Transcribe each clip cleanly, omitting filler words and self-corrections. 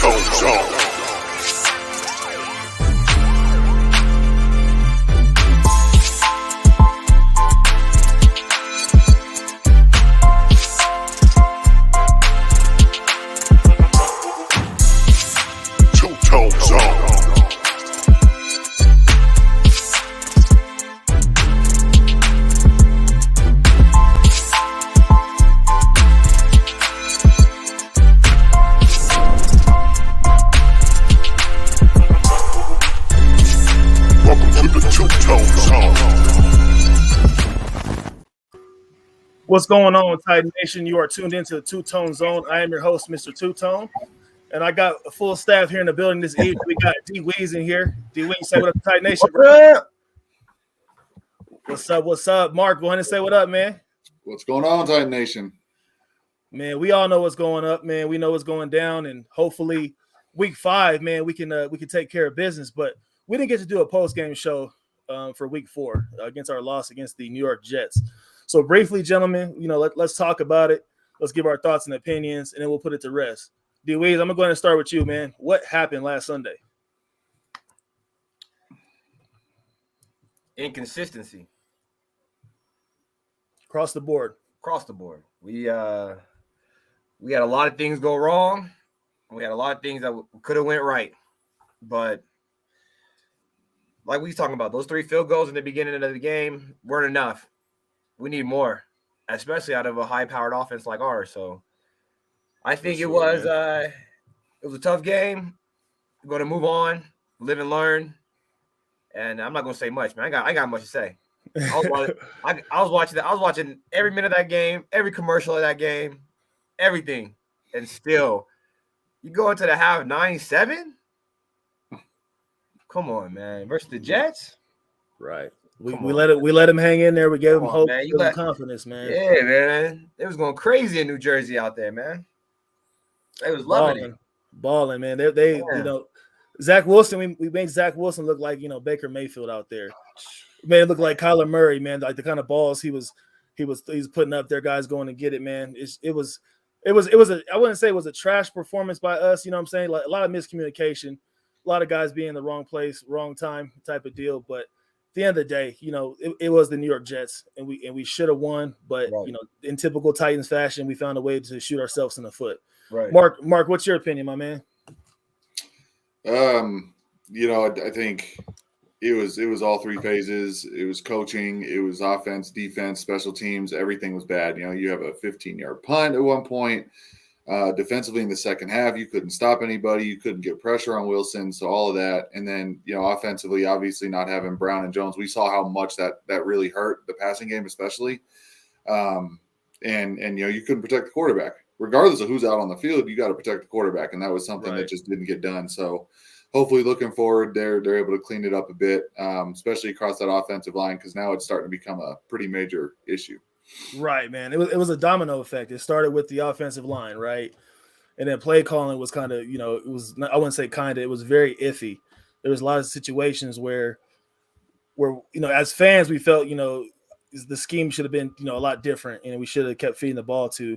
Two-Tone Zone. Two-Tone Zone. What's going on, Titan Nation? You are tuned into the Two-Tone Zone. I am your host, Mr. Two-Tone, and I got a full staff here in the building this evening. We got D Weez in here. D Weez, say what up, Titan Nation, bro. What's up? What's up, Mark? Go ahead and say what up, man. What's going on, Titan Nation? Man, we all know what's going up, man. We know what's going down, and hopefully, week 5, man, we can take care of business. But we didn't get to do a post-game show for week 4 against our loss against the New York Jets. So briefly, gentlemen, let's talk about it. Let's give our thoughts and opinions, and then we'll put it to rest. D Weez, I'm going to go ahead and start with you, man. What happened last Sunday? Inconsistency. Across the board. We had a lot of things go wrong. We had a lot of things that could have went right. But like we was talking about, those 3 field goals in the beginning of the game weren't enough. We need more, especially out of a high-powered offense like ours. So I think it was a tough game. We're going to move on, live and learn. And I'm not going to say much, man. I got much to say. I was watching every minute of that game, every commercial of that game, everything. And still, you go into the half 9-7? Come on, man. Versus the Jets? Right. We let him hang in there. We gave him hope, give him confidence, man. Yeah, man. It was going crazy in New Jersey out there, man. They was loving it. Balling, man. They Zach Wilson, we made Zach Wilson look like, Baker Mayfield out there. Made it look like Kyler Murray, man. Like the kind of balls he was putting up there, guys going to get it, man. It was I wouldn't say it was a trash performance by us, you know what I'm saying? Like a lot of miscommunication, a lot of guys being in the wrong place, wrong time type of deal, but at the end of the day, it was the New York Jets, and we should have won. But right. In typical Titans fashion, we found a way to shoot ourselves in the foot. Right, Mark, what's your opinion, my man? I think it was all 3 phases. It was coaching, it was offense, defense, special teams. Everything was bad. You have a 15-yard punt at one point. Defensively in the second half, you couldn't stop anybody. You couldn't get pressure on Wilson. So all of that. And then, offensively, obviously not having Brown and Jones, we saw how much that really hurt the passing game, especially. And you couldn't protect the quarterback. Regardless of who's out on the field, you got to protect the quarterback. And that was something that just didn't get done. So hopefully looking forward, they're able to clean it up a bit, especially across that offensive line, because now it's starting to become a pretty major issue. Right, man. It was a domino effect. It started with the offensive line, right? And then play calling was kind of, it was, I wouldn't say kind of, it was very iffy. There was a lot of situations where as fans, we felt, the scheme should have been, a lot different, and we should have kept feeding the ball to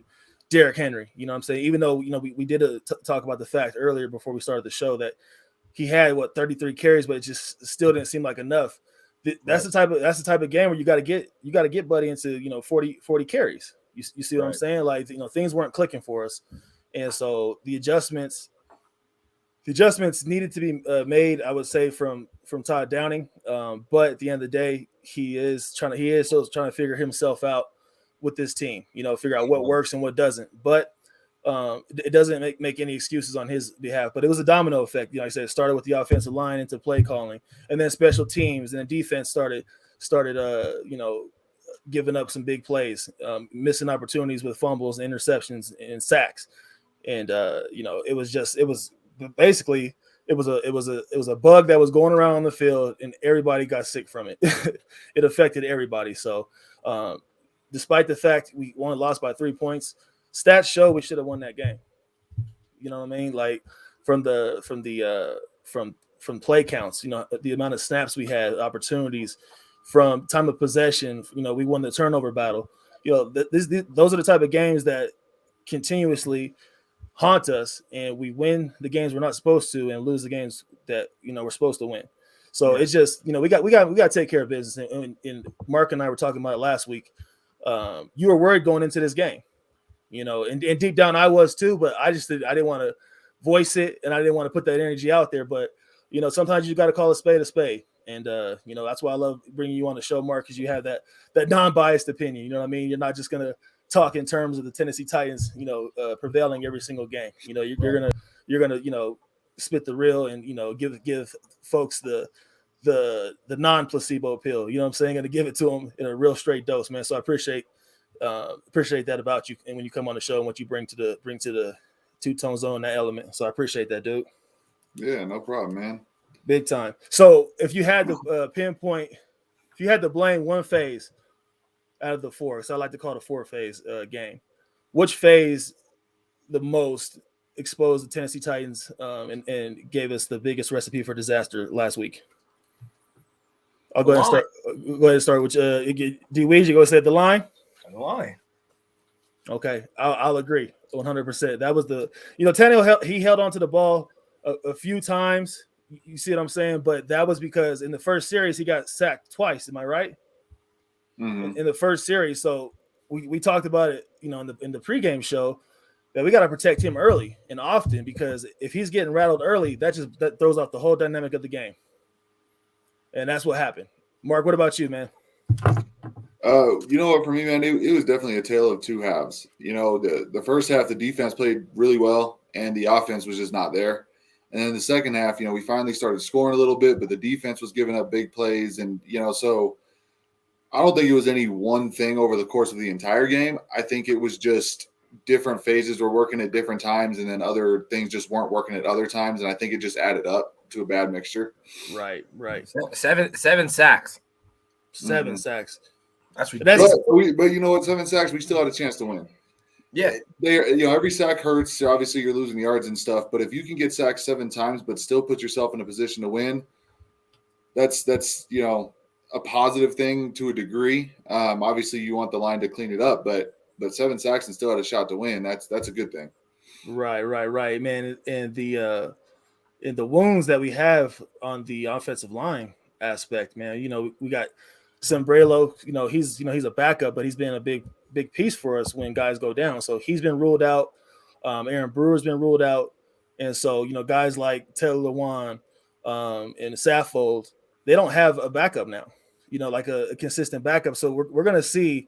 Derrick Henry. You know what I'm saying? Even though, we did talk about the fact earlier before we started the show that he had 33 carries, but it just still didn't seem like enough. That's the type of game where you got to get Buddy into 40 carries. You see what I'm saying? Like things weren't clicking for us, and so the adjustments needed to be made. I would say from Todd Downing, but at the end of the day, he is still trying to figure himself out with this team. Figure out what works and what doesn't. But it doesn't make any excuses on his behalf, but it was a domino effect. Like I said, it started with the offensive line into play calling, and then special teams, and then defense started giving up some big plays, missing opportunities with fumbles, interceptions, and sacks. And it was a bug that was going around on the field, and everybody got sick from it. It affected everybody. So despite the fact we lost by 3 points, stats show we should have won that game. You know what I mean? Like from play counts, the amount of snaps we had, opportunities, from time of possession, we won the turnover battle. Those are the type of games that continuously haunt us, and we win the games we're not supposed to and lose the games that we're supposed to win. So it's just we got to take care of business. And Mark and I were talking about it last week. You were worried going into this game, and deep down I was too, but I didn't want to voice it, and I didn't want to put that energy out there. But sometimes you got to call a spade. And that's why I love bringing you on the show, Mark, because you have that non-biased opinion. You know what I mean? You're not just gonna talk in terms of the Tennessee Titans, prevailing every single game. You're gonna spit the real and give folks the non-placebo pill. You know what I'm saying? Gonna give it to them in a real straight dose, man. So I appreciate that about you, and when you come on the show and what you bring to the two-tone zone, that element. So I appreciate that, dude. Yeah, no problem, man. Big time. So if you had to pinpoint, if you had to blame one phase out of the four, so I like to call it a four-phase game, which phase the most exposed the Tennessee Titans and gave us the biggest recipe for disaster last week? I'll go ahead and start with D Weez. You go say the line. The line. Okay, I'll agree 100%. That was Tannehill. He held on to the ball a few times. You see what I'm saying? But that was because in the first series he got sacked twice. Am I right? Mm-hmm. In the first series, so we talked about it, in the pregame show, that we got to protect him early and often, because if he's getting rattled early, that throws off the whole dynamic of the game, and that's what happened. Mark, what about you, man? You know what, for me, man, it was definitely a tale of two halves. The first half, the defense played really well, and the offense was just not there. And then the second half, we finally started scoring a little bit, but the defense was giving up big plays. And, so I don't think it was any one thing over the course of the entire game. I think it was just different phases were working at different times, and then other things just weren't working at other times. And I think it just added up to a bad mixture. Right. Seven sacks. Seven sacks. That's ridiculous. But you know what? 7 sacks, we still had a chance to win. Yeah, every sack hurts. Obviously, you're losing yards and stuff. But if you can get sacked 7 times, but still put yourself in a position to win, that's a positive thing to a degree. Obviously, you want the line to clean it up, but 7 sacks and still had a shot to win. That's a good thing. Right, man. And the wounds that we have on the offensive line aspect, man. We got Sombrero. He's a backup, but he's been a big piece for us when guys go down. So he's been ruled out. Aaron Brewer's been ruled out. And so, guys like Taylor Lewan and Saffold, they don't have a backup now, like a consistent backup. So we're going to see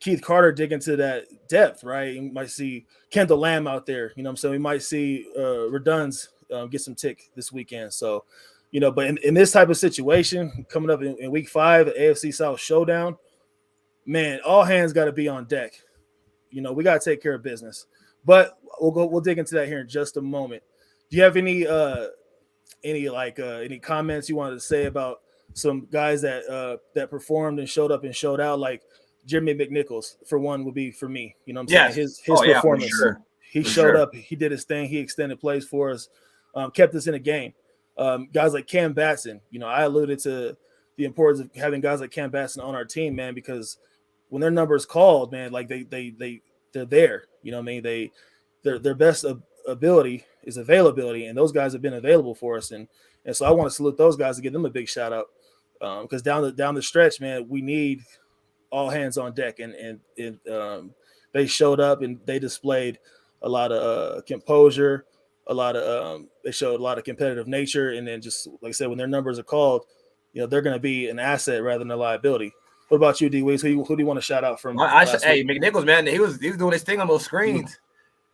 Keith Carter dig into that depth, right? You might see Kendall Lamb out there, so we might see Redunds get some tick this weekend. So, but in this type of situation, coming up in week 5, the AFC South showdown, man, all hands got to be on deck. We got to take care of business. But we'll dig into that here in just a moment. Do you have any comments you wanted to say about some guys that performed and showed up and showed out, like Jeremy McNichols, for one, would be for me. You know what I'm saying? His performance. For sure. He showed up, he did his thing, he extended plays for us, kept us in a game. Guys like Cam Batson, I alluded to the importance of having guys like Cam Batson on our team, man, because when their number is called, man, like they're there. You know what I mean? Their best ability is availability, and those guys have been available for us. And so I want to salute those guys and give them a big shout out, because down the stretch, man, we need all hands on deck, and they showed up and they displayed a lot of composure, they showed a lot of competitive nature, and then just like I said, when their numbers are called, they're going to be an asset rather than a liability. What about you, D Weez? Who do you want to shout out from? Hey, McNichols, man, he was doing his thing on those screens.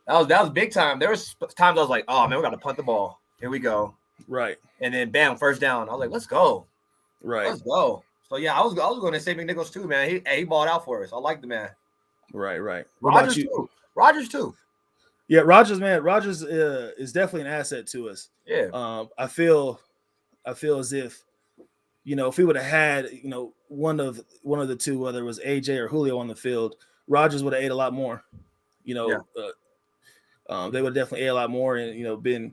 That was big time. There was times I was like, oh man, we got to punt the ball. Here we go. Right. And then bam, first down. I was like, let's go. Right. Let's go. So yeah, I was going to say McNichols too, man. He balled out for us. I like the man. Right. Rodgers too. Yeah, Rodgers, man. Rodgers is definitely an asset to us. Yeah. I feel as if, if we would have had, one of the two, whether it was AJ or Julio on the field, Rodgers would have ate a lot more. They would definitely ate a lot more, and been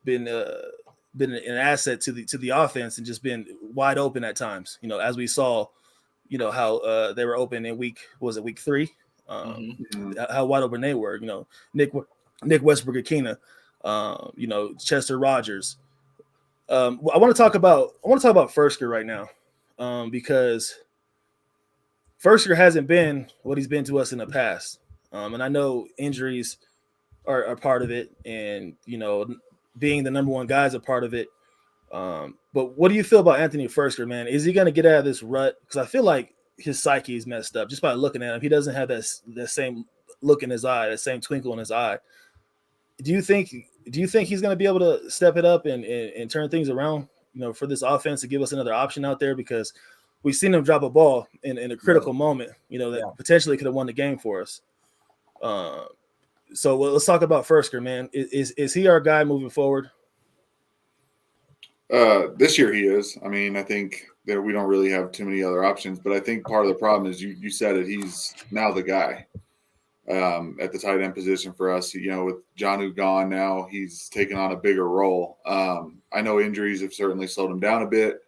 an asset to the offense, and just been wide open at times. As we saw, how they were open in week 3, how wide open they were. Nick Westbrook-Akina, Chester Rogers. I want to talk about Firsker right now, because Firsker hasn't been what he's been to us in the past, and I know injuries are part of it, and being the number one guy is a part of it. But what do you feel about Anthony Firsker, man? Is he going to get out of this rut? Because I feel like his psyche is messed up just by looking at him. He doesn't have that same look in his eye, that same twinkle in his eye. Do you think he's going to be able to step it up and turn things around, for this offense to give us another option out there? Because we've seen him drop a ball in a critical moment, that potentially could have won the game for us. So let's talk about Firsker, man. Is he our guy moving forward? This year he is. I mean, I think that we don't really have too many other options, but I think part of the problem is you said it. He's now the guy at the tight end position for us. With Jonnu gone now, he's taken on a bigger role. I know injuries have certainly slowed him down a bit,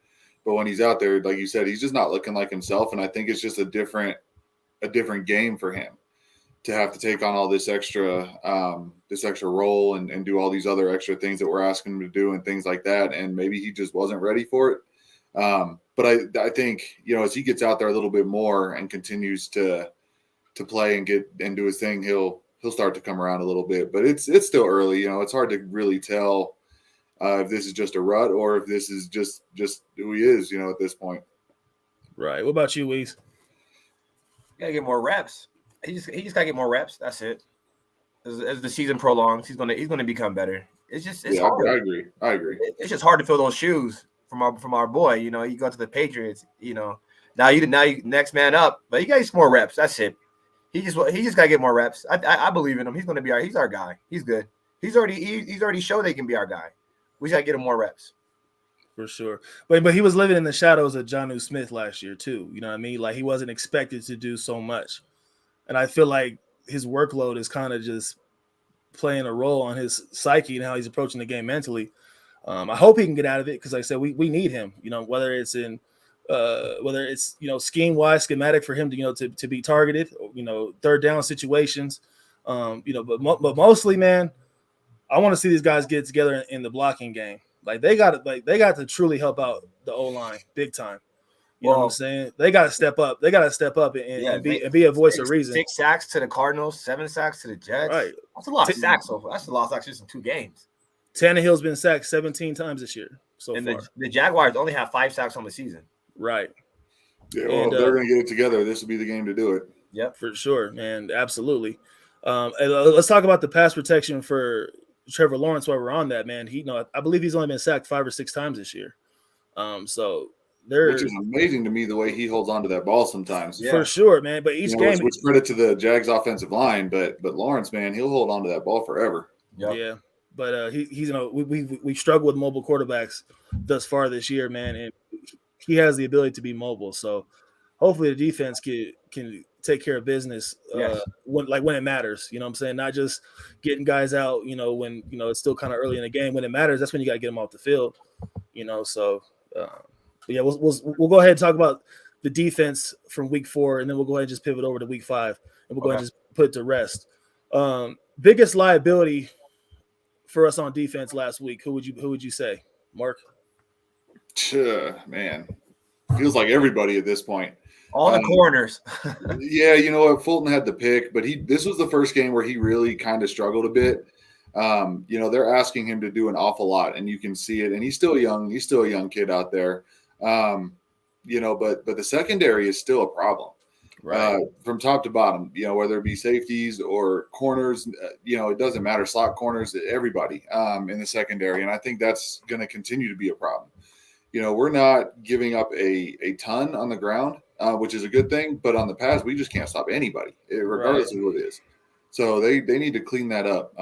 but when he's out there, like you said, he's just not looking like himself, and I think it's just a different game for him to have to take on all this extra role and do all these other extra things that we're asking him to do and things like that. And maybe he just wasn't ready for it. But I think, as he gets out there a little bit more and continues to play and do his thing, he'll start to come around a little bit, but it's still early. It's hard to really tell if this is just a rut or if this is just who he is, at this point. Right. What about you, Weez? Gotta get more reps. He just gotta get more reps. That's it. As the season prolongs, he's gonna become better. It's hard. I agree. It's just hard to fill those shoes from our boy. You go to the Patriots. Now you next man up, but you got to get some more reps. That's it. He just gotta get more reps. I believe in him. He's our guy. He's good. He's already showed they can be our guy. We just gotta get him more reps. For sure. But he was living in the shadows of Jonnu Smith last year too. You know what I mean? Like, he wasn't expected to do so much. And I feel like his workload is kind of just playing a role on his psyche and how he's approaching the game mentally. I hope he can get out of it, because like I said, we need him, whether it's scheme wise, schematic for him to be targeted, third down situations, but mostly, man, I want to see these guys get together in the blocking game. Like, they got to truly help out the O-line big time. You know what I'm saying? They got to step up. They got to step up and be a voice of reason. 6 sacks to the Cardinals, 7 sacks to the Jets. Right. That's a lot of sacks so far. That's a lot of sacks just in 2 games. Tannehill's been sacked 17 times this year so far. The Jaguars only have 5 sacks on the season. Right. Yeah, well, they're going to get it together. This will be the game to do it. Yep. For sure, man. Absolutely. And let's talk about the pass protection for Trevor Lawrence while we're on that, man. I believe he's only been sacked 5 or 6 times this year. Which is amazing to me, the way he holds on to that ball sometimes. For sure, man. But each game, which credit to the Jags offensive line, but Lawrence, man, he'll hold on to that ball forever. Yep. Yeah. But he's we struggled with mobile quarterbacks thus far this year, man, and he has the ability to be mobile. So hopefully the defense can take care of business when it matters. You know what I'm saying? Not just getting guys out, when it's still kind of early in the game. When it matters, that's when you got to get them off the field. So yeah, we'll go ahead and talk about the defense from week 4, and then we'll go ahead and just pivot over to week 5, and we'll go ahead and just put it to rest. Biggest liability for us on defense last week, who would you say, Mark? Man, feels like everybody at this point. All the corners. Yeah, you know what? Fulton had the pick, but this was the first game where he really kind of struggled a bit. They're asking him to do an awful lot, and you can see it. And he's still young. He's still a young kid out there. But the secondary is still a problem. Right. From top to bottom, whether it be safeties or corners, it doesn't matter. Slot corners, everybody in the secondary. And I think that's going to continue to be a problem. We're not giving up a ton on the ground, which is a good thing. But on the pass, we just can't stop anybody, regardless of who it is. So they need to clean that up.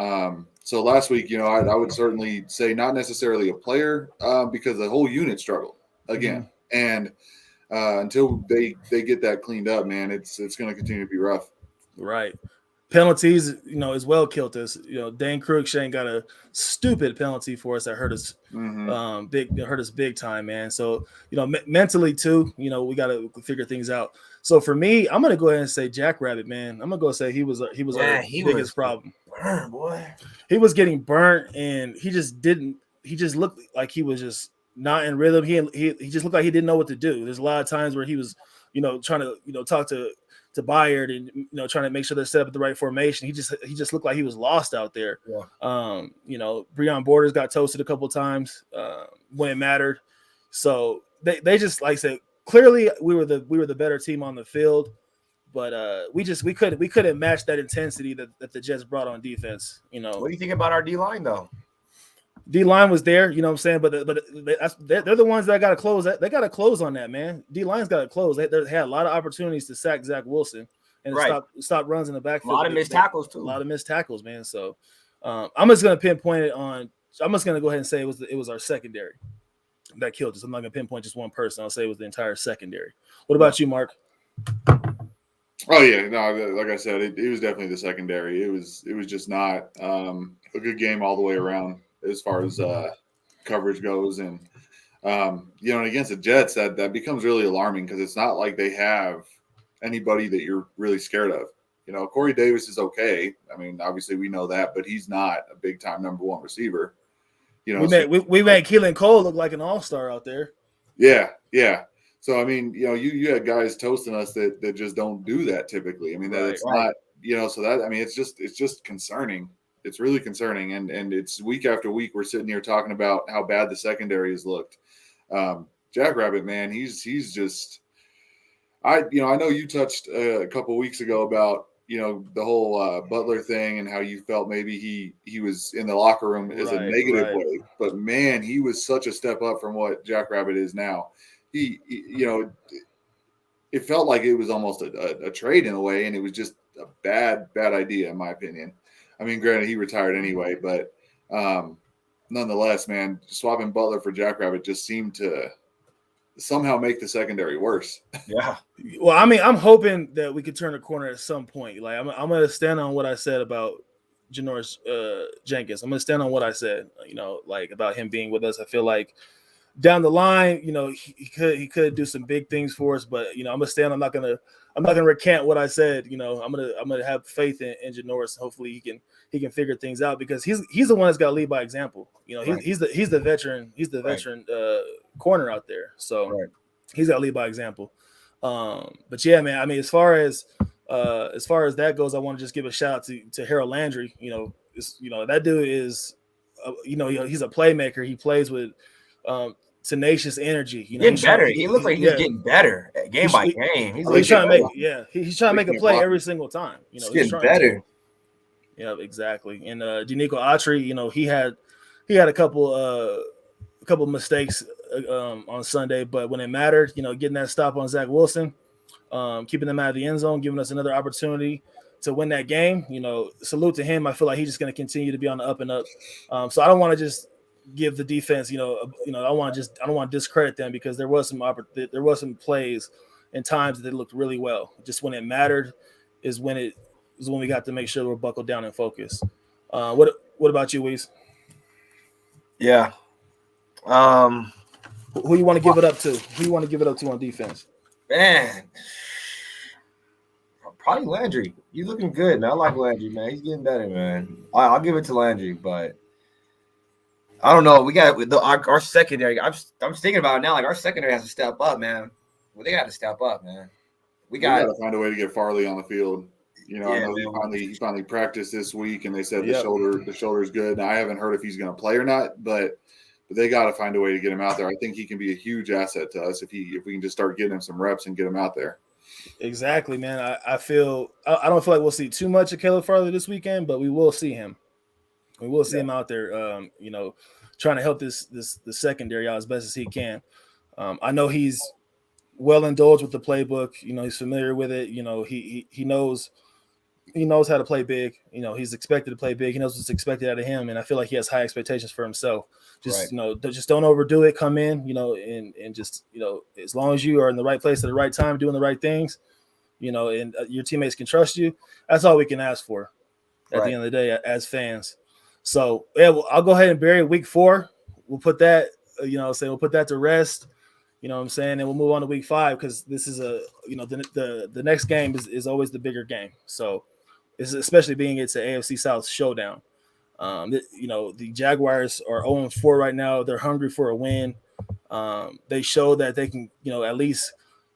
So last week, I would certainly say not necessarily a player because the whole unit struggled again. Mm-hmm. And until they get that cleaned up, man, it's going to continue to be rough. Right. Penalties, as well killed us. Dane Cruikshank got a stupid penalty for us that hurt us big time, man. So, mentally too, we got to figure things out. So for me, I'm going to go ahead and say Jack Rabbit, man. I'm going to go say he was our biggest problem. burnt, boy. He was getting burnt, and he just didn't. He just looked like he was just not in rhythm. He just looked like he didn't know what to do. There's a lot of times where he was, trying to talk to Bayard and trying to make sure they're set up at the right formation. He just looked like he was lost out there. Yeah. Breon Borders got toasted a couple of times when it mattered. So they just, like I said, clearly we were the better team on the field. But we couldn't match that intensity that the Jets brought on defense. What do you think about our D line though? D line was there, you know what I'm saying, but they're the ones that got to close. They got to close on that, man. D line's got to close. They had a lot of opportunities to sack Zach Wilson and stop runs in the backfield. A lot of missed tackles too. A lot of missed tackles, man. So I'm just gonna pinpoint it on. I'm just gonna go ahead and say it was our secondary that killed us. I'm not gonna pinpoint just one person. I'll say it was the entire secondary. What about you, Mark? Oh yeah, no, like I said, it was definitely the secondary. It was just not a good game all the way around as far as coverage goes, and and against the Jets, that becomes really alarming because it's not like they have anybody that you're really scared of. Corey Davis is okay. I mean, obviously we know that, but he's not a big time number one receiver. We made Keelan Cole look like an all-star out there. Yeah. So I mean, you had guys toasting us that just don't do that typically. I mean, that it's not, so that, I mean, it's just concerning. It's really concerning, and it's week after week we're sitting here talking about how bad the secondary has looked. Jackrabbit, man, he's just. I know you touched a couple weeks ago about the whole Butler thing and how you felt maybe he was in the locker room as a negative way, but man, he was such a step up from what Jackrabbit is now. He it felt like it was almost a trade in a way, and it was just a bad idea in my opinion. I mean, granted, he retired anyway, but nonetheless, man, swapping Butler for Jackrabbit just seemed to somehow make the secondary worse. Yeah. Well, I mean, I'm hoping that we could turn a corner at some point. Like, I'm going to stand on what I said about Janoris Jenkins. I'm going to stand on what I said, about him being with us. I feel like down the line, he could do some big things for us, but I'm gonna stand. I'm not gonna recant what I said. I'm gonna have faith in Janoris. Hopefully he can figure things out because he's the one that's got to lead by example. He's the veteran. He's the veteran corner out there. So he's got to lead by example. But yeah, man. I mean, as far as that goes, I want to just give a shout out to Harold Landry. That dude is, he's a playmaker. He plays with tenacious energy. Getting better. He looks like he's getting better game by game. He's trying to make a play every single time. He's getting better. Yeah, exactly. And Denico Autry, he had a couple mistakes on Sunday, but when it mattered, getting that stop on Zach Wilson, keeping them out of the end zone, giving us another opportunity to win that game. Salute to him. I feel like he's just going to continue to be on the up and up. So I don't want to just give the defense, I don't want to discredit them because there was some plays and times that they looked really well. Just when it mattered is when we got to make sure we're buckled down and focused. What about you, Weez? Yeah. Who you want to give it up to? Who you want to give it up to on defense? Man, probably Landry. You looking good, man. I like Landry, man. He's getting better, man. I'll give it to Landry, but I don't know. We got our secondary. I'm thinking about it now. Like, our secondary has to step up, man. Well, they got to step up, man. We got to find a way to get Farley on the field. I know he finally practiced this week, and they said the shoulder's good. Now, I haven't heard if he's going to play or not, but they got to find a way to get him out there. I think he can be a huge asset to us if we can just start getting him some reps and get him out there. Exactly, man. I don't feel like we'll see too much of Caleb Farley this weekend, but we will see him. We will see him out there, trying to help the secondary out as best as he can. I know he's well indulged with the playbook. He's familiar with it. He knows how to play big. He's expected to play big. He knows what's expected out of him, and I feel like he has high expectations for himself. Just just don't overdo it. Come in, and just as long as you are in the right place at the right time, doing the right things, and your teammates can trust you. That's all we can ask for at the end of the day as fans. So I'll go ahead and bury week 4. We'll put that, we'll put that to rest. You know what I'm saying? And we'll move on to week 5 because this is the next game is always the bigger game. So especially being it's an AFC South showdown. The Jaguars are 0-4 right now. They're hungry for a win. They show that they can, at least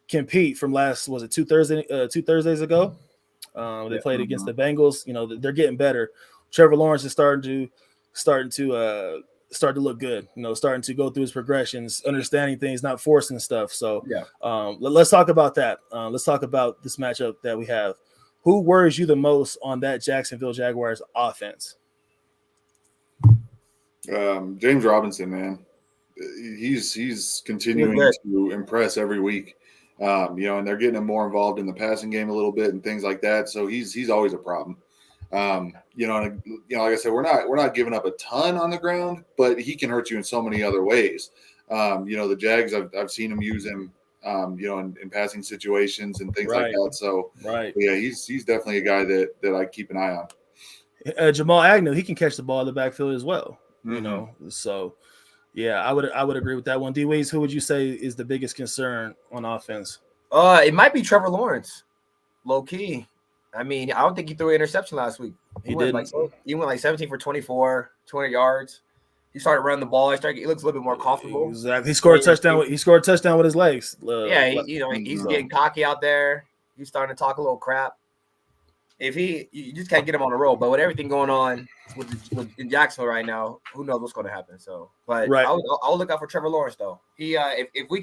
compete from was it 2 Thursdays ago? They played against the Bengals. They're getting better. Trevor Lawrence is starting to look good. Starting to go through his progressions, understanding things, not forcing stuff. So let's talk about that. Let's talk about this matchup that we have. Who worries you the most on that Jacksonville Jaguars offense? James Robinson, man, he's continuing to impress every week. And they're getting him more involved in the passing game a little bit and things like that. So he's always a problem. Like I said, we're not giving up a ton on the ground, but he can hurt you in so many other ways. The Jags, I've seen him use him, in passing situations and things like that. So yeah, he's definitely a guy that I keep an eye on. Jamal Agnew, he can catch the ball in the backfield as well. So yeah, I would agree with that one. D Weez, who would you say is the biggest concern on offense? It might be Trevor Lawrence, low key. I mean, I don't think he threw an interception last week. He went like 17 for 24, 200 yards. He started running the ball. He looks a little bit more comfortable. Exactly. He scored a touchdown. He scored a touchdown with his legs. He's getting cocky out there. He's starting to talk a little crap. You just can't get him on the road. But with everything going on in Jacksonville right now, who knows what's going to happen? So, but I'll look out for Trevor Lawrence though. If we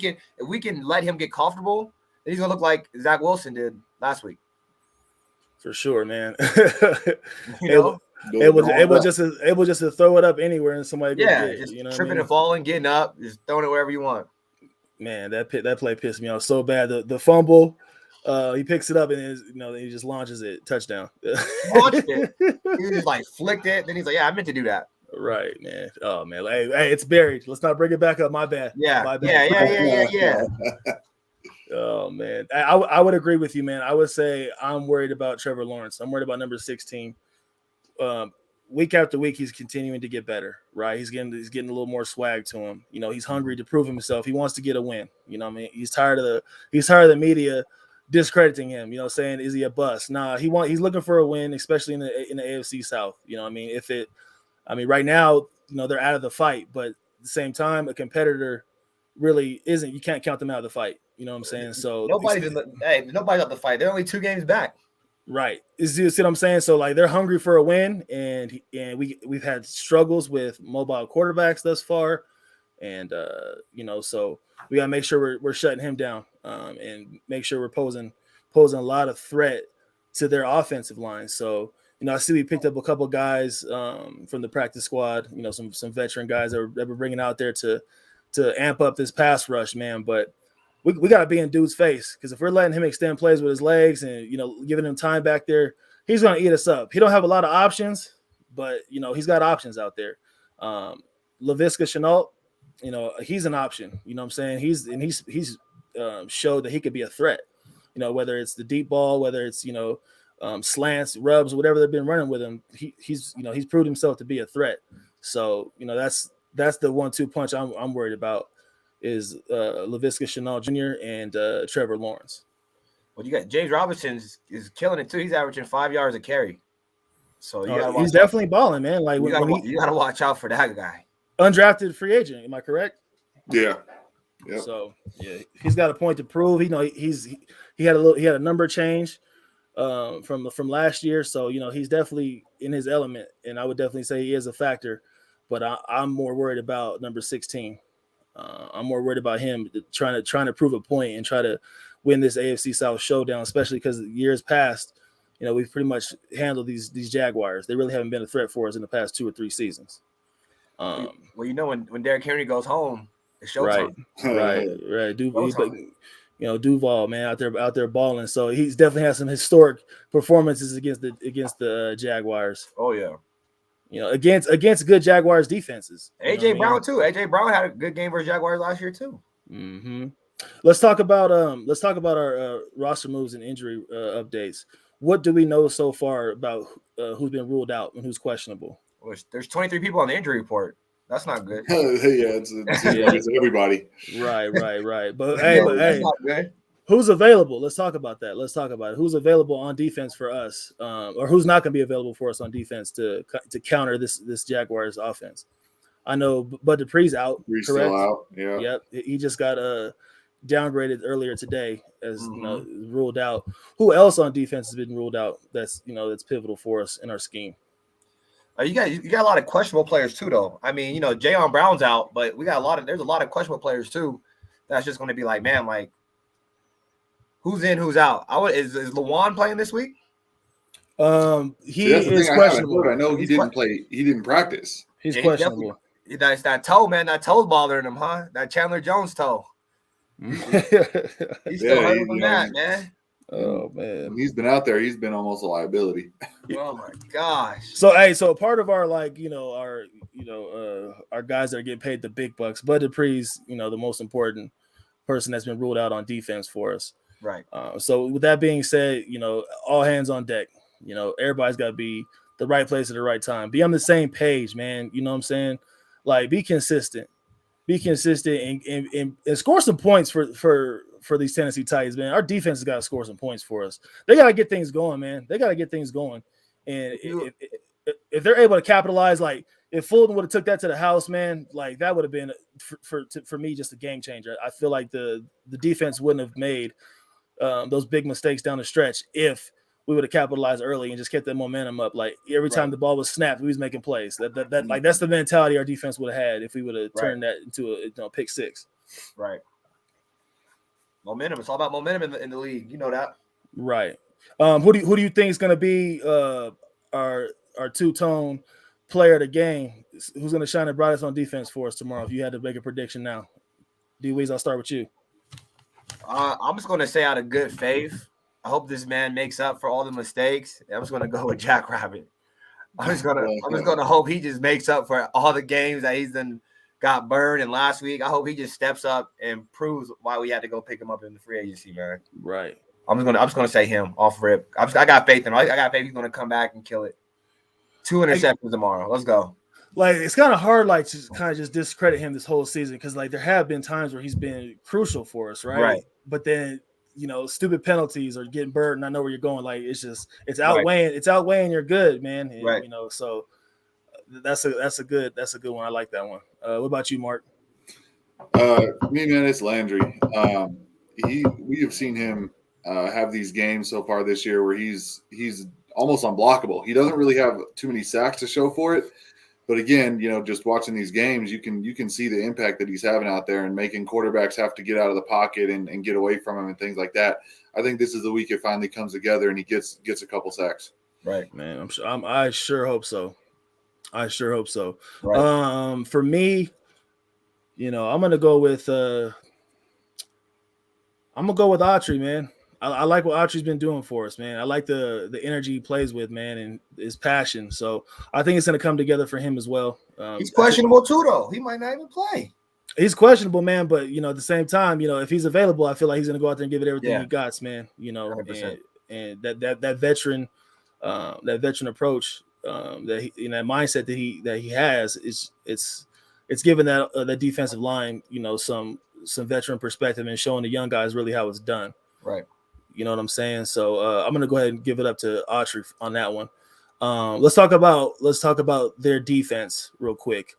can let him get comfortable, then he's gonna look like Zach Wilson did last week. For sure, man. Able just to throw it up anywhere and somebody tripping and falling, getting up, just throwing it wherever you want. Man, that play pissed me off so bad. The fumble, he picks it up and he just launches it, touchdown. Launched it. He just like flicked it. Then he's like, "Yeah, I meant to do that." Right, man. Oh man, hey, it's buried. Let's not bring it back up. My bad. Yeah. Oh man, I would agree with you, man. I would say I'm worried about Trevor Lawrence. I'm worried about number 16. Week after week, he's continuing to get better. Right, he's getting a little more swag to him. He's hungry to prove himself. He wants to get a win. He's tired of the media discrediting him. Saying is he a bust? Nah, he's looking for a win, especially in the AFC South. Right now, they're out of the fight, but at the same time, a competitor really isn't. You can't count them out of the fight. You know what I'm saying? So nobody's out the fight. They're only 2 games back. Right. You see what I'm saying? So they're hungry for a win, and we've had struggles with mobile quarterbacks thus far, and so we gotta make sure we're shutting him down, and make sure we're posing a lot of threat to their offensive line. So I see we picked up a couple guys from the practice squad. Some veteran guys that we're bringing out there to amp up this pass rush, man. But we got to be in dude's face, because if we're letting him extend plays with his legs and giving him time back there, he's going to eat us up. He don't have a lot of options, but he's got options out there. Laviska Shenault, he's an option. You know what I'm saying? He's showed that he could be a threat. Whether it's the deep ball, whether it's slants, rubs, whatever they've been running with him, he's proved himself to be a threat. So that's the 1-2 punch I'm worried about. Is Laviska Shenault Jr. and Trevor Lawrence. Well, you got James Robinson is killing it too. He's averaging 5 yards a carry. So he's definitely balling, man. Like you got to watch out for that guy. Undrafted free agent, am I correct? Yeah. Yep. So yeah, he's got a point to prove. He had a number change from last year. So he's definitely in his element, and I would definitely say he is a factor. But I'm more worried about number 16. I'm more worried about him trying to prove a point and try to win this AFC South showdown, especially because years past, we've pretty much handled these Jaguars. They really haven't been a threat for us in the past 2 or 3 seasons. Well, when Derrick Henry goes home, it's showtime. Right. Duval, man, out there balling. So he's definitely had some historic performances against the Jaguars. Oh yeah. Against good Jaguars defenses. AJ Brown too. AJ Brown had a good game versus Jaguars last year too. Mm-hmm. Let's talk about our roster moves and injury updates. What do we know so far about who's been ruled out and who's questionable? Well, there's 23 people on the injury report. That's not good. It's everybody. Right. But that's not good. Who's available? Let's talk about that. Let's talk about it. Who's available on defense for us, or who's not going to be available for us on defense to counter this Jaguars offense? I know Bud Dupree's out. He's correct? still out. Yeah. Yep. He just got downgraded earlier today as ruled out. Who else on defense has been ruled out? That's pivotal for us in our scheme. You got a lot of questionable players too, though. I mean, Jayon Brown's out, but there's a lot of questionable players too. That's just going to be like, man, like who's in, who's out. Is Lawan playing this week? He is questionable. I know he didn't play. He didn't practice. He's questionable. That's that toe, man. That toe's bothering him, huh? That Chandler Jones toe. He's still hurting from that, man. Oh man, when he's been out there, he's been almost a liability. Oh my gosh. So part of our our guys that are getting paid the big bucks, Bud Dupree's the most important person that's been ruled out on defense for us. Right. So with that being said, all hands on deck. Everybody's got to be the right place at the right time. Be on the same page, man. You know what I'm saying? Like, be consistent. And score some points for these Tennessee Titans, man. Our defense has got to score some points for us. They got to get things going, man. They got to get things going. And if they're able to capitalize, like if Fulton would have took that to the house, man, like that would have been for me just a game changer. I feel like the defense wouldn't have made those big mistakes down the stretch if we would have capitalized early and just kept that momentum up. Like every time the ball was snapped, we was making plays. That's the mentality our defense would have had if we would have turned that into a pick six. Right. Momentum. It's all about momentum in the league. You know that. Right. Who do you think is going to be our two-tone player of the game? Who's going to shine the brightest on defense for us tomorrow? If you had to make a prediction now, D Weez, I'll start with you. I'm just going to say out of good faith, I hope this man makes up for all the mistakes. I'm just going to go with Jack Rabbit. I'm just going to hope he just makes up for all the games that he's done got burned in last week. I hope he just steps up and proves why we had to go pick him up in the free agency, man. Right. I'm just gonna say him off rip. I got faith in him. I got faith he's gonna come back and kill it. 2 interceptions tomorrow. Let's go. Like it's kind of hard, like to kind of just discredit him this whole season because like there have been times where he's been crucial for us, right? Right. But then stupid penalties or getting burned. And I know where you're going. Like it's outweighing your good, man. And, right. So that's a good one. I like that one. What about you, Mark? Me, man, it's Landry. We have seen him have these games so far this year where he's almost unblockable. He doesn't really have too many sacks to show for it, but again, just watching these games, you can see the impact that he's having out there and making quarterbacks have to get out of the pocket and get away from him and things like that. I think this is the week it finally comes together and he gets a couple sacks. Right, man. I sure hope so. Right. For me, I'm gonna go with Autry, man. I like what Autry's been doing for us, man. I like the energy he plays with, man, and his passion. So I think it's going to come together for him as well. He's questionable too, though. He might not even play. He's questionable, man. But at the same time, if he's available, I feel like he's going to go out there and give it everything he got, man. And that veteran approach, that mindset that he has it's given that defensive line, some veteran perspective and showing the young guys really how it's done. Right. You know what I'm saying? So I'm gonna go ahead and give it up to Autry on that one. Let's talk about their defense real quick.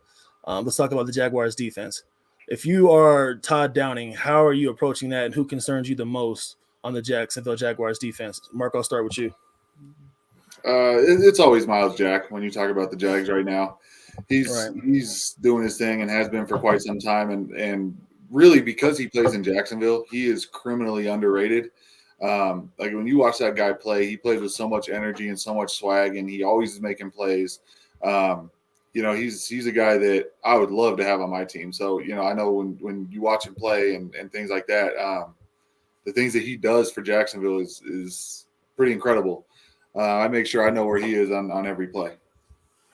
Let's talk about the Jaguars defense. If you are Todd Downing, how are you approaching that, and who concerns you the most on the Jacksonville Jaguars defense? Mark, I'll start with you. It's always Miles Jack when you talk about the Jags right now. He's doing his thing and has been for quite some time, and really because he plays in Jacksonville, he is criminally underrated. Like when you watch that guy play, he plays with so much energy and so much swag, and he always is making plays. He's a guy that I would love to have on my team. So, I know when you watch him play and things like that, the things that he does for Jacksonville is pretty incredible. I make sure I know where he is on every play.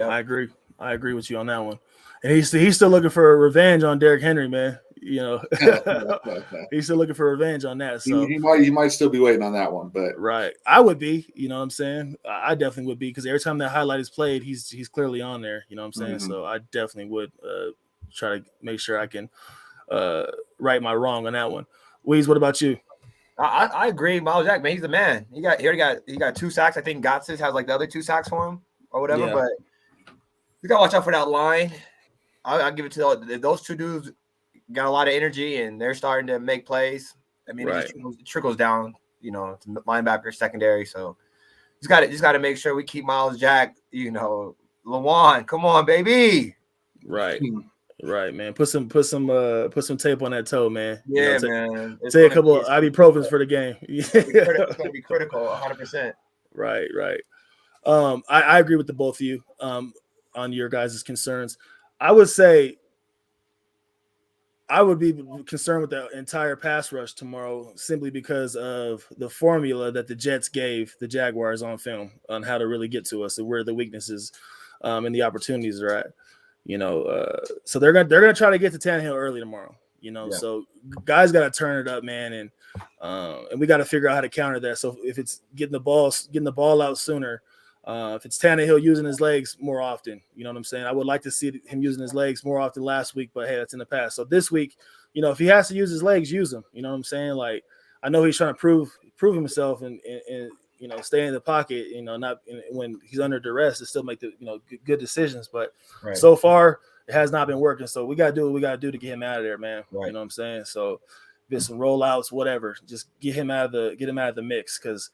Yeah, I agree with you on that one. And he's still looking for revenge on Derrick Henry, man. He's still looking for revenge on that. So he might still be waiting on that one, but right, I would be. You know what I'm saying? I definitely would be because every time that highlight is played, he's clearly on there. You know what I'm saying? Mm-hmm. So I definitely would try to make sure I can right my wrong on that one. Weez, what about you? I agree. Miles Jack, man, he's the man. He got 2 sacks. I think Gotsis has like the other 2 sacks for him or whatever. Yeah. But you gotta watch out for that line. I'll give it to those 2 dudes. Got a lot of energy and they're starting to make plays. I mean, Right. it trickles down, to linebacker, secondary. So just got to make sure we keep Miles Jack. Lawan, come on, baby. Right. Right, man. Put some tape on that toe, man. Yeah, man. Say a couple of ibuprofens for the game. It's going to be critical, 100%. Right. I agree with the both of you on your guys' concerns. I would say I would be concerned with the entire pass rush tomorrow simply because of the formula that the Jets gave the Jaguars on film on how to really get to us and where the weaknesses and the opportunities are at. So they're gonna try to get to Tannehill early tomorrow. So guys got to turn it up, man, and we got to figure out how to counter that. So if it's getting the ball out sooner, if it's Tannehill using his legs more often, you know what I'm saying? I would like to see him using his legs more often last week, but hey, that's in the past. So this week, if he has to use his legs, use them. You know what I'm saying? Like, I know he's trying to prove himself and stay in the pocket, not when he's under duress to still make the, good decisions. But so far it has not been working. So we got to do what we got to do to get him out of there, man. Right. You know what I'm saying? So if it's some rollouts, whatever, just get him out of the mix. Cause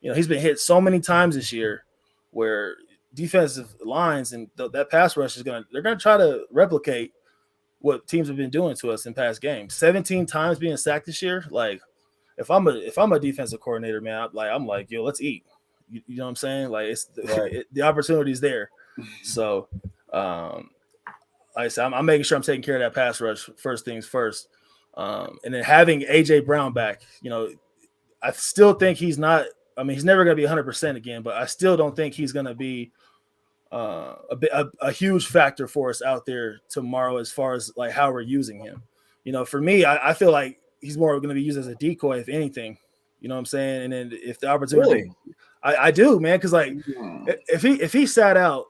he's been hit so many times this year where defensive lines and that pass rush they're going to try to replicate what teams have been doing to us in past games. 17 times being sacked this year. Like, if I'm a defensive coordinator, man, I'm like, yo, let's eat. You know what I'm saying? Like, it's the opportunity's there. So, like I said, I'm making sure I'm taking care of that pass rush first things first. And then having AJ Brown back, I still think he's not. I mean, he's never going to be 100% again, but I still don't think he's going to be a huge factor for us out there tomorrow as far as like how we're using him. For me, I feel like he's more going to be used as a decoy, if anything. You know what I'm saying? And then if the opportunity, really? I do, man, because like if he sat out,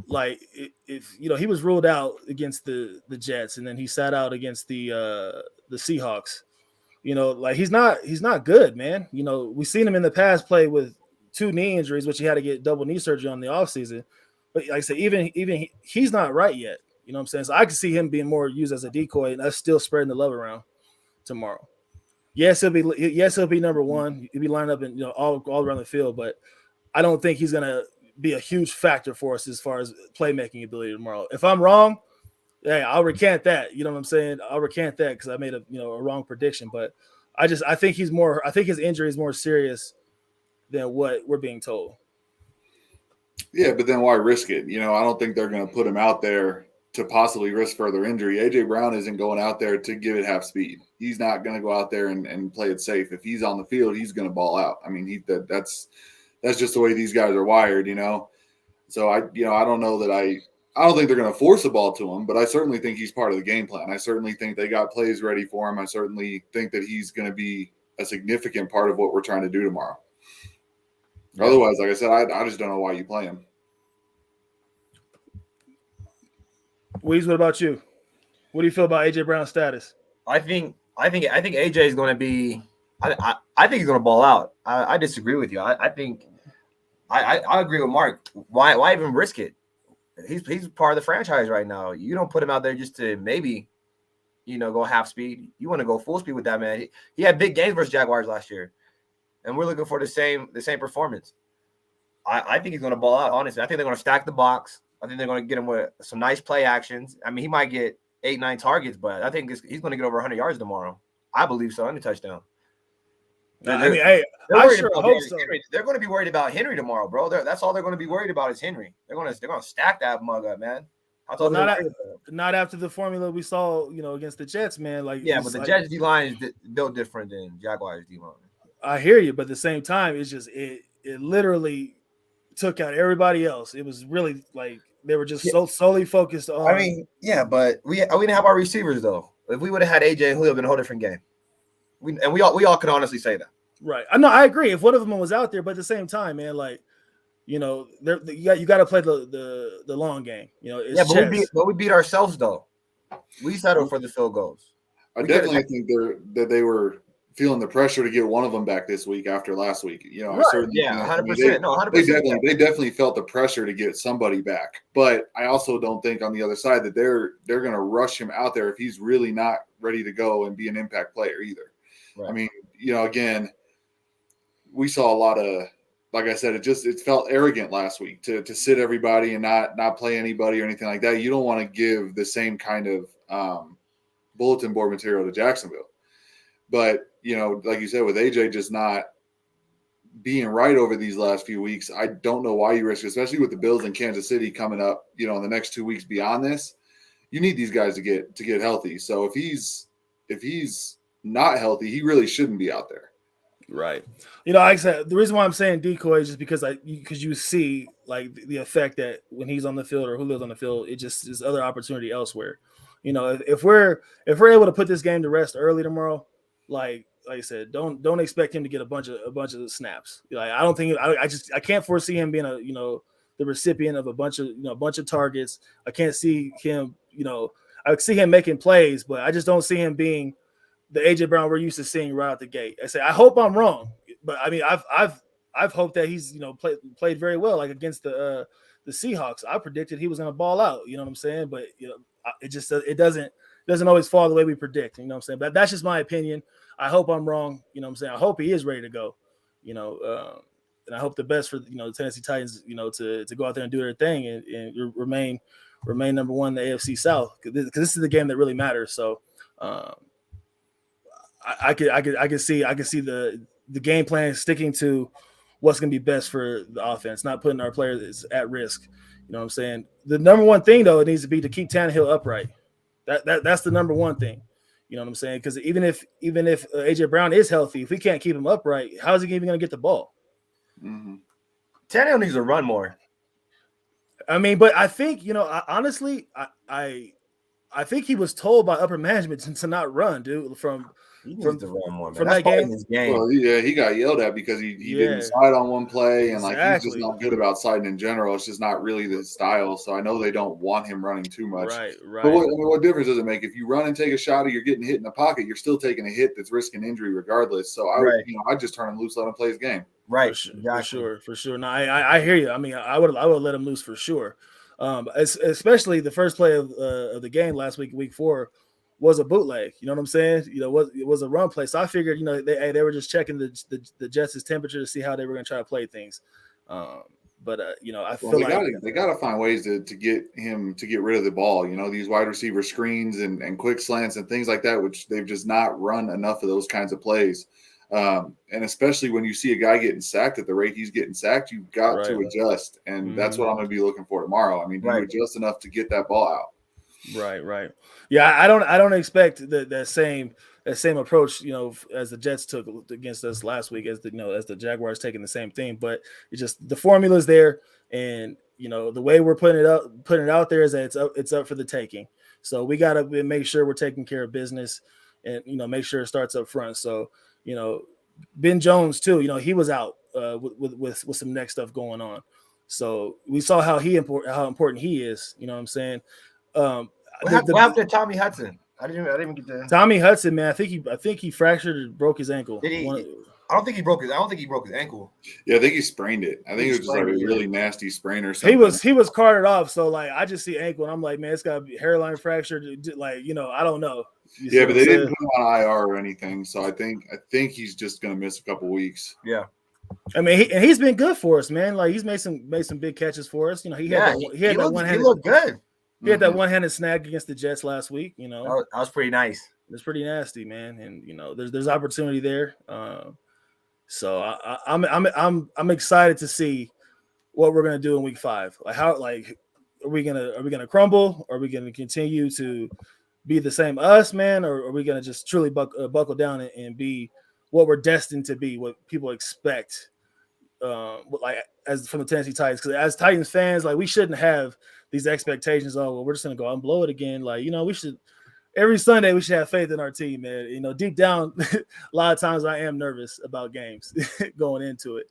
like if he was ruled out against the Jets, and then he sat out against the Seahawks. Like he's not good, man. We've seen him in the past play with 2 knee injuries, which he had to get double knee surgery on the offseason. But like I said, even he's not right yet. You know what I'm saying? So I can see him being more used as a decoy, and that's still spreading the love around tomorrow. Yes, he'll be number 1. He'll be lined up and all around the field, but I don't think he's gonna be a huge factor for us as far as playmaking ability tomorrow. If I'm wrong, hey, I'll recant that. You know what I'm saying? I'll recant that because I made a wrong prediction. But I think his injury is more serious than what we're being told. Yeah, but then why risk it? I don't think they're going to put him out there to possibly risk further injury. AJ Brown isn't going out there to give it half speed. He's not going to go out there and play it safe. If he's on the field, he's going to ball out. I mean, that's just the way these guys are wired. So I don't know that I don't think they're going to force the ball to him, but I certainly think he's part of the game plan. I certainly think they got plays ready for him. I certainly think that he's going to be a significant part of what we're trying to do tomorrow. Yeah. Otherwise, like I said, I just don't know why you play him. Weez, what about you? What do you feel about AJ Brown's status? I think AJ is going to be. I think he's going to ball out. I disagree with you. I think I agree with Mark. Why even risk it? He's part of the franchise right now. You don't put him out there just to maybe, go half speed. You want to go full speed with that man. He had big games versus Jaguars last year, and we're looking for the same performance. I think he's going to ball out. Honestly, I think they're going to stack the box. I think they're going to get him with some nice play actions. I mean, he might get 8-9 targets, but I think he's going to get over 100 yards tomorrow. I believe so. Any touchdown. I sure hope so. They're going to be worried about Henry tomorrow, bro. That's all they're going to be worried about is Henry. They're going to stack that mug up, man. Not after the formula we saw, against the Jets, man. Like, yeah, but the Jets D line is built different than Jaguars D line. I hear you, but at the same time, it's just it literally took out everybody else. It was really like they were just so solely focused on. I mean, yeah, but we didn't have our receivers though. If we would have had AJ and Julio, been a whole different game. We all can honestly say that. Right. I know. I agree. If one of them was out there, but at the same time, man, like, you got to play the long game. But we beat ourselves though. We settled for the field goals. I definitely think they were feeling the pressure to get one of them back this week after last week. You know, Right. I certainly, Yeah, I mean, 100%. No, 100%. they definitely felt the pressure to get somebody back. But I also don't think on the other side that they're going to rush him out there if he's really not ready to go and be an impact player either. Right. I mean, you know, again, we saw a lot of, like I said, it felt arrogant last week to sit everybody and not play anybody or anything like that. You don't want to give the same kind of bulletin board material to Jacksonville. But, you know, like you said, with AJ just not being right over these last few weeks, I don't know why you risk it, especially with the Bills in Kansas City coming up, you know, in the next 2 weeks beyond this. You need these guys to get healthy. So if he's not healthy, he really shouldn't be out there. Right. You know, like I said, the reason why I'm saying decoy is just because you see like the effect that when he's on the field or who lives on the field, it just is other opportunity elsewhere. You know, if we're able to put this game to rest early tomorrow, like I said, don't expect him to get a bunch of snaps. Like I don't think I can't foresee him being the recipient of a bunch of targets. I can't see him, I see him making plays, but I just don't see him being the AJ Brown we're used to seeing right out the gate. I hope I'm wrong, but I mean I've hoped that he's played very well, like against the Seahawks. I predicted he was going to ball out. You know what I'm saying? But it doesn't always fall the way we predict. You know what I'm saying? But that's just my opinion. I hope I'm wrong. You know what I'm saying? I hope he is ready to go. And I hope the best for the Tennessee Titans. To go out there and do their thing and remain number one in the AFC South, because this is the game that really matters. So. I could see the game plan sticking to what's going to be best for the offense, not putting our players at risk. You know what I'm saying? The number one thing though, it needs to be to keep Tannehill upright. That's the number one thing. You know what I'm saying? Because even if AJ Brown is healthy, if we can't keep him upright, how is he even going to get the ball? Mm-hmm. Tannehill needs to run more. I mean, but I think honestly, I think he was told by upper management to not run, dude. He needs to run more, man. From That's that game. Well, yeah, he got yelled at because he didn't side on one play, and he's just not good about siding in general. It's just not really the style. So I know they don't want him running too much. Right. But what difference does it make if you run and take a shot or you're getting hit in the pocket? You're still taking a hit that's risking injury regardless. So I just turn him loose, let him play his game. Right, for sure. No, I hear you. I mean, I would let him loose for sure. Especially the first play of the game last week, week 4, was a bootleg. You know what I'm saying? It was a run play. So I figured, they were just checking the Jets' temperature to see how they were going to try to play things. But I feel they got to find ways to get him to get rid of the ball. These wide receiver screens and quick slants and things like that, which they've just not run enough of those kinds of plays. And especially when you see a guy getting sacked at the rate he's getting sacked, you've got to adjust. And that's what I'm going to be looking for tomorrow. I mean, do you adjust enough to get that ball out? Right. Yeah, I don't expect that same approach, as the Jets took against us last week, as the Jaguars taking the same thing. But it's just the formula's there, and the way we're putting it out there is that it's up for the taking. So we got to make sure we're taking care of business, and make sure it starts up front. So Ben Jones too, he was out with some neck stuff going on. So we saw how important he is. You know what I'm saying? What happened to Tommy Hudson? I didn't even get to Tommy Hudson, man. I think he fractured or broke his ankle. Did he? I don't think he broke his ankle. Yeah, I think he sprained it. I think it was just like a really nasty sprain or something. He was carted off, so I just see ankle and I'm like, man, it's got to be hairline fracture. I don't know. Yeah, but they didn't put him on IR or anything, so I think he's just gonna miss a couple weeks. Yeah. I mean, he's been good for us, man. He's made some big catches for us. He had that one-handed. He looked good. He had that one-handed snag against the Jets last week. That was pretty nice. It's pretty nasty, man. And there's opportunity there. So I'm excited to see what we're gonna do in week 5. Are we gonna crumble? Are we gonna continue to be the same us, man, or are we gonna just truly buckle down and be what we're destined to be, what people expect, as from the Tennessee Titans? Because as Titans fans, we shouldn't have these expectations. Oh, well, we're just gonna go out and blow it again. We should every Sunday we should have faith in our team, man. Deep down, a lot of times I am nervous about games going into it.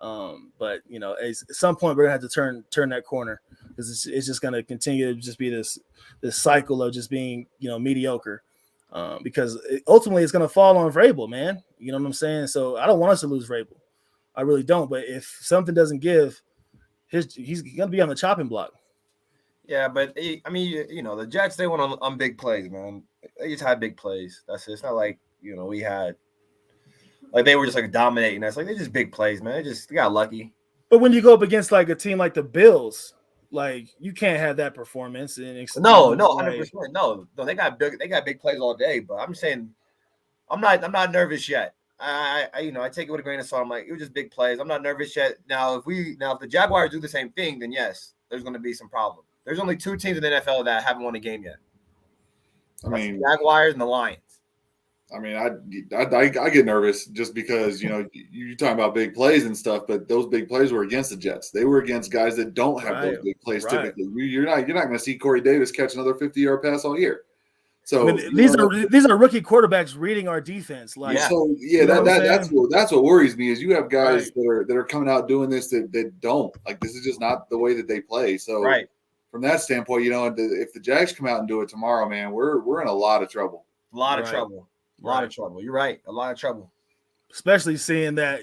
But at some point we're gonna have to turn that corner, because it's just gonna continue to just be this cycle of just being mediocre. because ultimately it's going to fall on Vrabel, man. You know what I'm saying? So I don't want us to lose Vrabel. I really don't. But if something doesn't give, he's going to be on the chopping block. Yeah, but I mean, the Jets, they went on big plays, man. They just had big plays. That's it. It's not like, we had like they were just like dominating us. Like they're just big plays, man. They got lucky. But when you go up against like a team like the Bills, like you can't have that performance. No, 100%. No, they got big plays all day. But I'm saying, I'm not nervous yet. I take it with a grain of salt. I'm like, it was just big plays. I'm not nervous yet. Now, if the Jaguars do the same thing, then yes, there's going to be some problem. There's only 2 teams in the NFL that haven't won a game yet. I mean, the Jaguars and the Lions. I mean, I get nervous just because, you're talking about big plays and stuff, but those big plays were against the Jets. They were against guys that don't have those big plays typically. You're not going to see Corey Davis catch another 50-yard pass all year. So I mean, these are rookie quarterbacks reading our defense. Like, so yeah, that's what worries me is you have guys that are coming out doing this that don't, like, this is just not the way that they play. So from that standpoint, if the Jags come out and do it tomorrow, man, we're in a lot of trouble. A lot of trouble. You're right. A lot of trouble. Especially seeing that,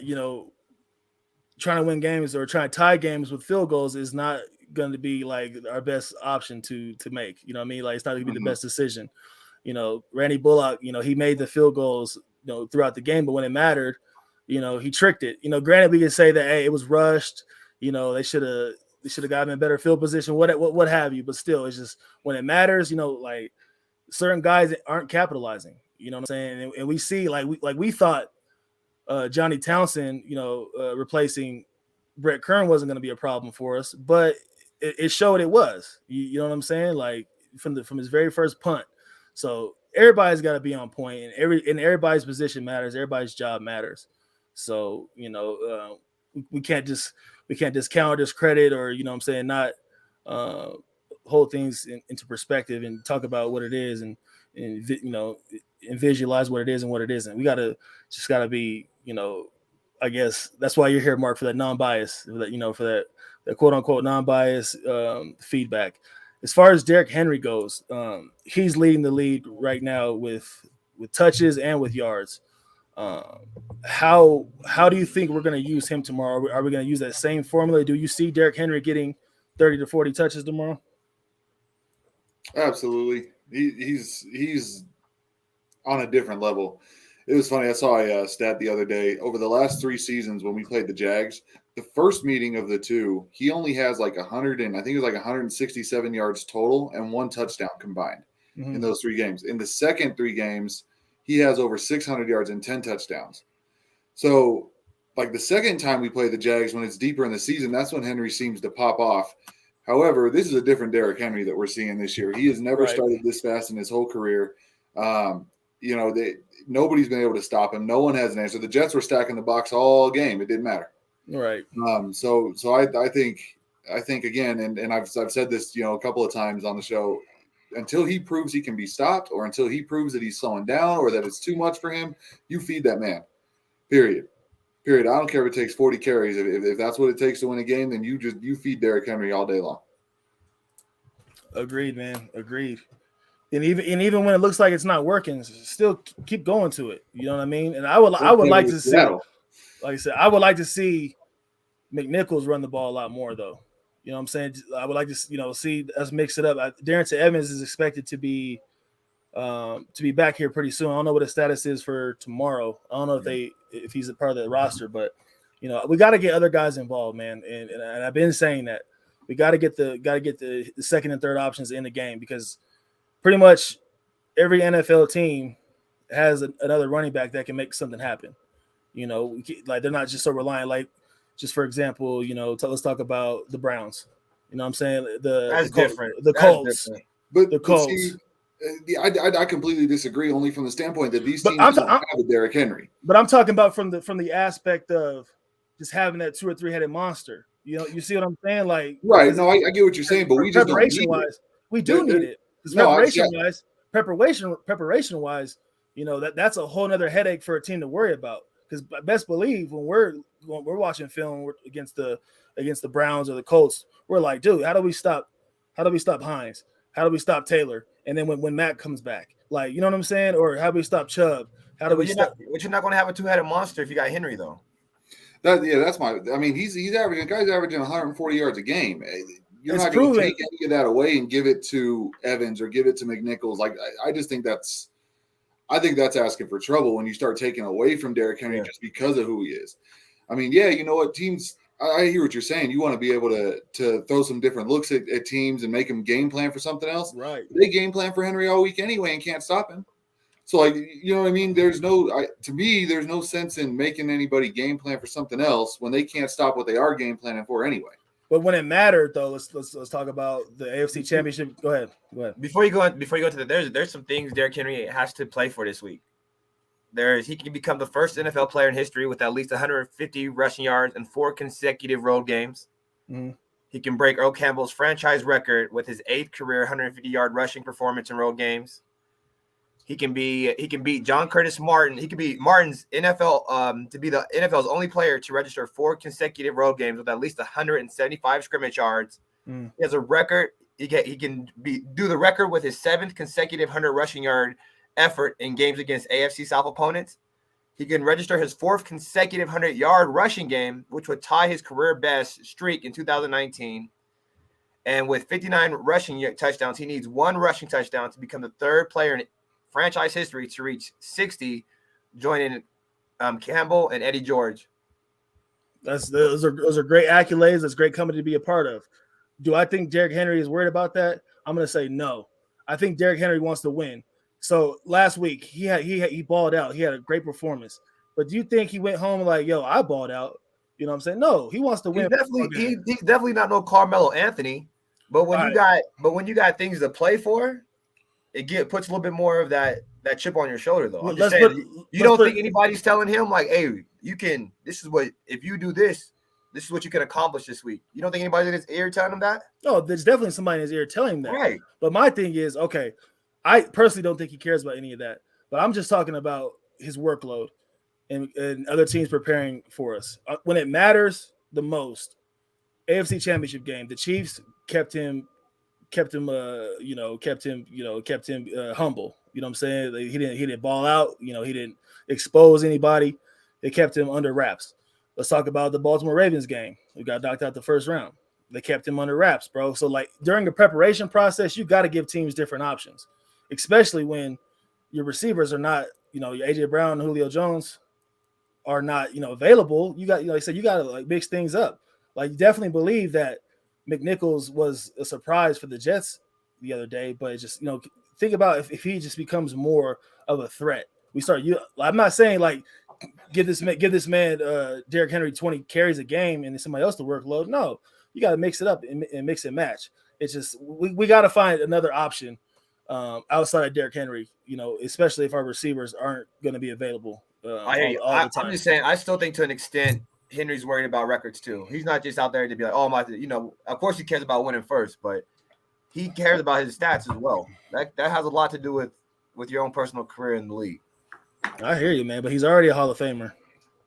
trying to win games or trying to tie games with field goals is not going to be like our best option to make. You know what I mean? Like, it's not going to be the best decision. Randy Bullock, he made the field goals, throughout the game, but when it mattered, he tricked it. Granted, we can say that, hey, it was rushed. They should have gotten in a better field position, what have you. But still, it's just when it matters, like certain guys aren't capitalizing. You know what I'm saying? And we see we thought Johnny Townsend, replacing Brett Kern wasn't going to be a problem for us, but it showed it was. You know what I'm saying? Like from his very first punt. So everybody's got to be on point, and everybody's position matters. Everybody's job matters. So we can't discount or discredit or not hold things into perspective and talk about what it is and visualize what it is and what it isn't. We gotta be, I guess that's why you're here, Mark, for that non-bias, for that quote unquote non-bias feedback. As far as Derrick Henry goes, he's leading the league right now with touches and with yards. How do you think we're going to use him tomorrow? Are we going to use that same formula? Do you see Derrick Henry getting 30 to 40 touches tomorrow? Absolutely. He's on a different level. It was funny. I saw a stat the other day. Over the last 3 seasons when we played the Jags, the first meeting of the two, he only has like 167 yards total and 1 touchdown combined in those 3 games. In the second 3 games, he has over 600 yards and 10 touchdowns. So, like the second time we play the Jags, when it's deeper in the season, that's when Henry seems to pop off. However, this is a different Derrick Henry that we're seeing this year. He has never started this fast in his whole career. Nobody's been able to stop him. No one has an answer. The Jets were stacking the box all game. It didn't matter. Right. So I think again, and I've said this, a couple of times on the show, until he proves he can be stopped or until he proves that he's slowing down or that it's too much for him, you feed that man. Period. I don't care if it takes 40 carries. If that's what it takes to win a game, then you feed Derrick Henry all day long. Agreed, man. Agreed. And even when it looks like it's not working, still keep going to it. You know what I mean? And I would like to see, like I said, I would like to see McNichols run the ball a lot more, though. You know what I'm saying? I would like to, see us mix it up. Darrington Evans is expected to be back here pretty soon. I don't know what his status is for tomorrow. I don't know if he's a part of the roster, but we got to get other guys involved, man. And I've been saying that we got to get the second and third options in the game because pretty much every NFL team has another running back that can make something happen. Like they're not just so reliant. Like, just for example, let's talk about the Browns. You know what I'm saying? That's different. The Colts. But the Colts. See, I completely disagree. Only from the standpoint that these teams don't have a Derrick Henry. But I'm talking about from the aspect of just having that 2 or 3 headed monster. You see what I'm saying? Like, right? No, I get what you're saying, but we just don't need it. We do need it. Preparation wise, that's a whole nother headache for a team to worry about. Because best believe when we're watching film against the Browns or the Colts, we're like, dude, how do we stop Hines? How do we stop Taylor? and then when Matt comes back, like, you know what I'm saying? Or how do we stop Chubb? How do we stop? But you're not going to have a two-headed monster if you got Henry, though. That's my. I mean, he's averaging. The guy's averaging 140 yards a game. You're not going to take any of that away and give it to Evans or give it to McNichols. Like, I just think that's asking for trouble when you start taking away from Derrick Henry just because of who he is. I mean, yeah, you know what, teams. I hear what you're saying. You want to be able to throw some different looks at teams and make them game plan for something else. Right. They game plan for Henry all week anyway and can't stop him. So, like, you know what I mean? There's no sense in making anybody game plan for something else when they can't stop what they are game planning for anyway. But when it mattered, though, let's talk about the AFC Championship. Go ahead. Before you go to there's some things Derrick Henry has to play for this week. He can become the first NFL player in history with at least 150 rushing yards in 4 consecutive road games. Mm-hmm. He can break Earl Campbell's franchise record with his 8th career 150-yard rushing performance in road games. He can beat John Curtis Martin. He can be Martin's NFL to be the NFL's only player to register 4 consecutive road games with at least 175 scrimmage yards. He has a record. He can do the record with his 7th consecutive 100 rushing yard effort in games against AFC South opponents. He can register his 4th consecutive 100-yard rushing game, which would tie his career best streak in 2019. And with 59 rushing touchdowns, he needs 1 rushing touchdown to become the 3rd player in franchise history to reach 60, joining Campbell and Eddie George. Those are great accolades. That's great company to be a part of. Do I think Derrick Henry is worried about that? I'm going to say no. I think Derrick Henry wants to win. So last week he balled out. He had a great performance. But do you think he went home like, yo, I balled out? You know what I'm saying? No, he wants to win. He's definitely not no Carmelo Anthony. But when you got things to play for, it puts a little bit more of that chip on your shoulder, though. I'm just saying, you don't think anybody's telling him like, hey, you can. This is what if you do this. This is what you can accomplish this week. You don't think anybody's in his ear telling him that? No, there's definitely somebody in his ear telling him that. Right. But my thing is, okay, I personally don't think he cares about any of that. But I'm just talking about his workload and other teams preparing for us. When it matters the most, AFC Championship game, the Chiefs kept him humble. You know what I'm saying? He didn't ball out. You know, he didn't expose anybody. They kept him under wraps. Let's talk about the Baltimore Ravens game. We got knocked out the first round. They kept him under wraps, bro. So, like, during the preparation process, you got to give teams different options, especially when your receivers are not, you know, your AJ Brown and Julio Jones are not, you know, available. You got, you know, like I said, you got to like mix things up. Like, definitely believe that McNichols was a surprise for the Jets the other day, but it just, you know, think about if he just becomes more of a threat. I'm not saying like give this man Derrick Henry 20 carries a game and somebody else to workload. No, you got to mix it up and mix and match. It's just we got to find another option outside of Derrick Henry, you know, especially if our receivers aren't going to be available. I hear you. I'm just saying, I still think to an extent Henry's worried about records too. He's not just out there to be like, oh my, you know, of course he cares about winning first, but he cares about his stats as well. That has a lot to do with your own personal career in the league. I hear you, man, but he's already a Hall of Famer.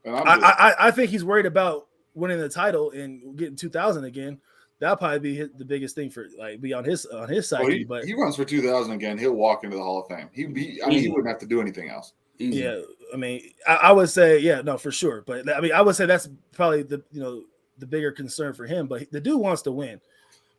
I think he's worried about winning the title and getting 2,000 again. That'll probably be the biggest thing for like be on his side. Well, but he runs for 2,000 again. He'll walk into the Hall of Fame. He wouldn't have to do anything else. Easy. Yeah, I mean, I would say, yeah, no, for sure. But I mean, I would say that's probably the bigger concern for him. But the dude wants to win.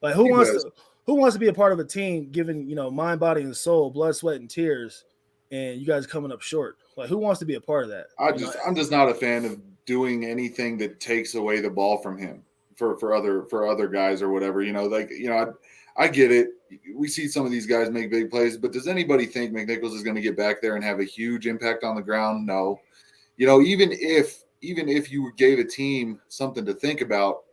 Like, who wants to be a part of a team giving, you know, mind, body, and soul, blood, sweat, and tears, and you guys coming up short? Like, who wants to be a part of that? I'm just not a fan of doing anything that takes away the ball from him for other guys or whatever. You know, like, you know, I get it. We see some of these guys make big plays, but does anybody think McNichols is going to get back there and have a huge impact on the ground? No. You know, even if you gave a team something to think about,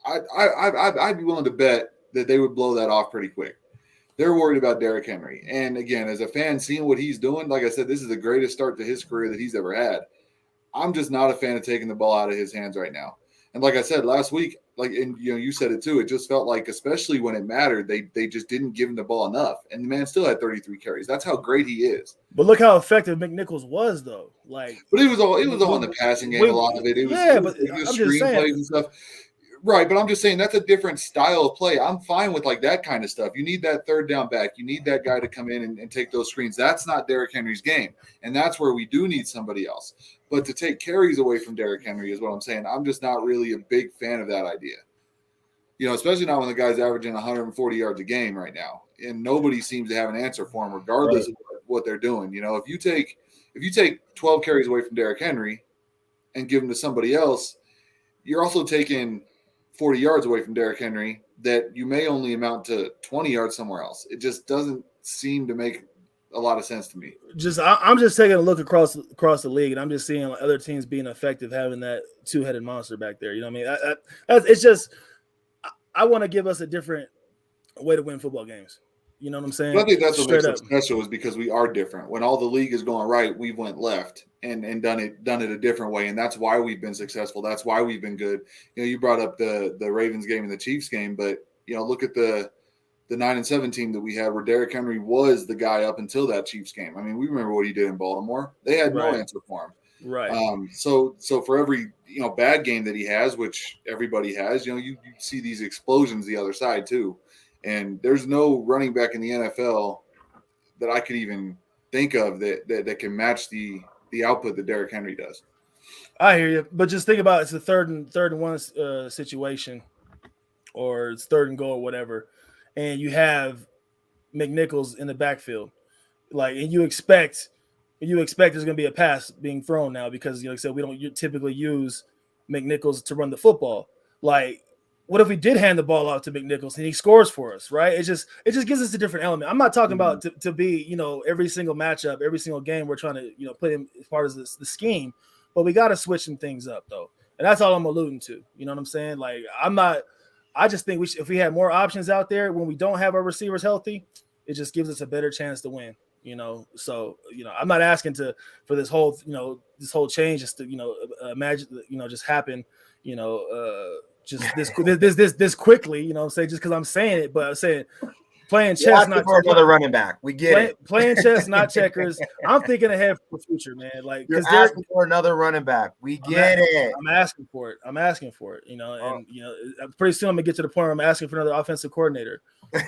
I'd be willing to bet that they would blow that off pretty quick. They're worried about Derrick Henry. And again, as a fan, seeing what he's doing, like I said, this is the greatest start to his career that he's ever had. I'm just not a fan of taking the ball out of his hands right now. And like I said last week, like, and you know, you said it too, it just felt like, especially when it mattered, they just didn't give him the ball enough. And the man still had 33 carries. That's how great he is. But look how effective McNichols was, though. Like, but it was all in the passing game. A lot of it. It was I'm screen plays and stuff. Right, but I'm just saying that's a different style of play. I'm fine with like that kind of stuff. You need that third down back. You need that guy to come in and take those screens. That's not Derrick Henry's game, and that's where we do need somebody else. But to take carries away from Derrick Henry is what I'm saying. I'm just not really a big fan of that idea. Especially not when the guy's averaging 140 yards a game right now, and nobody seems to have an answer for him, regardless of what they're doing. If you take 12 carries away from Derrick Henry and give them to somebody else, you're also taking 40 yards away from Derrick Henry that you may only amount to 20 yards somewhere else. It just doesn't seem to make a lot of sense to me. I'm just taking a look across the league, and I'm just seeing other teams being effective having that two-headed monster back there. You know what I mean? It's just I want to give us a different way to win football games. You know what I'm saying? But I think that's what makes us special is because we are different. When all the league is going right, we went left and done it a different way, and that's why we've been successful. That's why we've been good. You brought up the Ravens game and the Chiefs game, but look at the 9-7 team that we had where Derrick Henry was the guy up until that Chiefs game. I mean, we remember what he did in Baltimore. They had no answer for him. Right. So for every bad game that he has, which everybody has, you see these explosions the other side too. And there's no running back in the NFL that I could even think of that can match the output that Derrick Henry does. I hear you, but just think about it's a third and one situation, or it's third and goal or whatever, and you have McNichols in the backfield, and you expect there's going to be a pass being thrown now because like I said, we don't typically use McNichols to run the football. What if we did hand the ball out to McNichols and he scores for us, right? It just gives us a different element. I'm not talking about to be, every single matchup, every single game we're trying to, put him as part of the scheme, but we got to switch some things up though. And that's all I'm alluding to. You know what I'm saying? I just think if we had more options out there when we don't have our receivers healthy, it just gives us a better chance to win, So, I'm not asking for this whole change just to, imagine, just happen, just this quickly, you know what I'm saying? Just because I'm saying it, but I'm saying playing chess, not for another running back. We get it. Playing chess, not checkers. I'm thinking ahead for the future, man. You're asking for another running back. We get it. I'm asking for it. And pretty soon I'm gonna get to the point where I'm asking for another offensive coordinator. But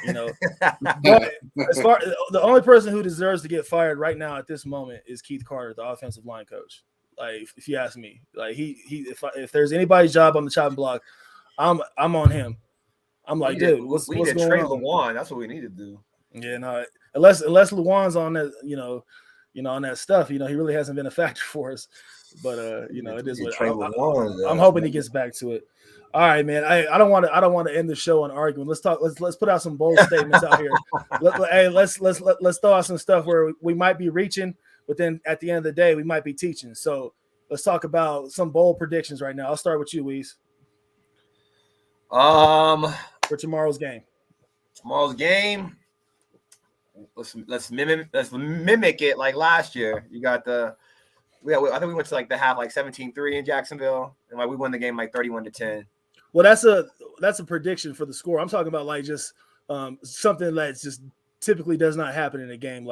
as far the only person who deserves to get fired right now at this moment is Keith Carter, the offensive line coach. If you ask me, if there's anybody's job on the chopping block, I'm on him. I'm like, dude, what's going on? Trade Lewan. That's what we need to do. Yeah, no, unless Lewan's on that, on that stuff, he really hasn't been a factor for us. But it is what I'm hoping he gets back to it. All right, man. I don't want to end the show on arguing. Let's talk. Let's put out some bold statements out here. Let's throw out some stuff where we might be reaching, but then at the end of the day, we might be teaching. So let's talk about some bold predictions right now. I'll start with you, Weez. For tomorrow's game. Let's mimic it like last year. You got I think we went to the half 17-3 in Jacksonville, and we won the game 31-10. Well, that's a prediction for the score. I'm talking about just something that just typically does not happen in a game,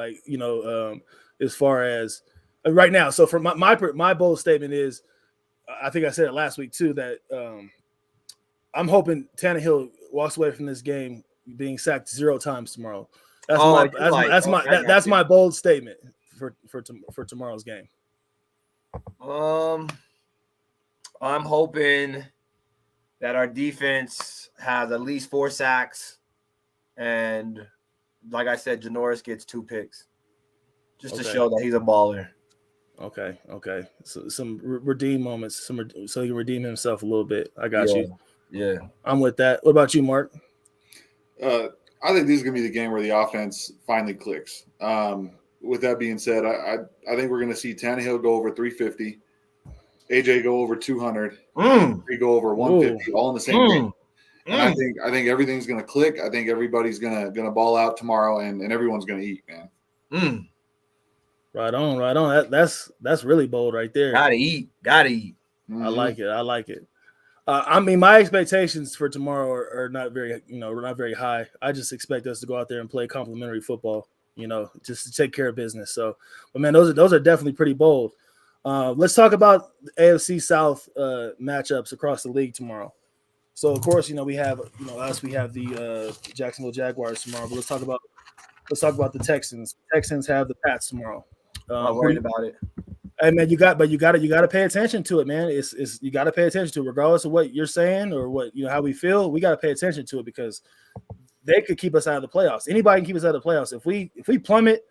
as far as right now. So for my bold statement is, I think I said it last week too, that I'm hoping Tannehill walks away from this game being sacked 0 times tomorrow. That's my bold statement for tomorrow's game. I'm hoping that our defense has at least 4 sacks, and like I said, Janoris gets 2 picks, just to show that he's a baller. Okay. So some redeem moments, so he can redeem himself a little bit. I got you. Yeah, I'm with that. What about you, Mark? I think this is going to be the game where the offense finally clicks. With that being said, I think we're going to see Tannehill go over 350, AJ go over 200, we go over 150, all in the same game. And I think everything's going to click. I think everybody's going to ball out tomorrow, and everyone's going to eat, man. Right on. That's really bold right there. Gotta eat. Mm-hmm. I like it. My expectations for tomorrow are not very high. I just expect us to go out there and play complimentary football, just to take care of business. So, but man, those are definitely pretty bold. Let's talk about the AFC South matchups across the league tomorrow. So of course, we have us. We have the Jacksonville Jaguars tomorrow. But let's talk about the Texans. Texans have the Pats tomorrow. I'm not worried about it. Hey man, you got to pay attention to it, man. It's you got to pay attention to it, regardless of what you're saying or what how we feel. We got to pay attention to it because they could keep us out of the playoffs. Anybody can keep us out of the playoffs. If we plummet,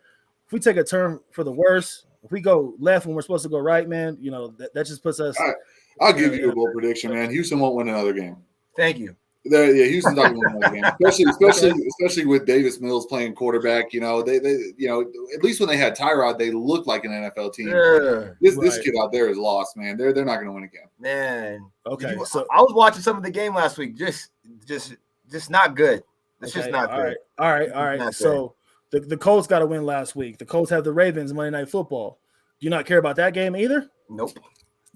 if we take a turn for the worse, if we go left when we're supposed to go right, man, that just puts us. I'll give you a bold prediction, man. Houston won't win another game. Thank you. Houston's not going to win another game, especially with Davis Mills playing quarterback. They at least when they had Tyrod, they looked like an NFL team. This kid out there is lost, man. They're not going to win again, man. Okay, so I was watching some of the game last week. Just not good. It's just not good. All right. So the Colts got to win last week. The Colts have the Ravens Monday Night Football. Do you not care about that game either? Nope.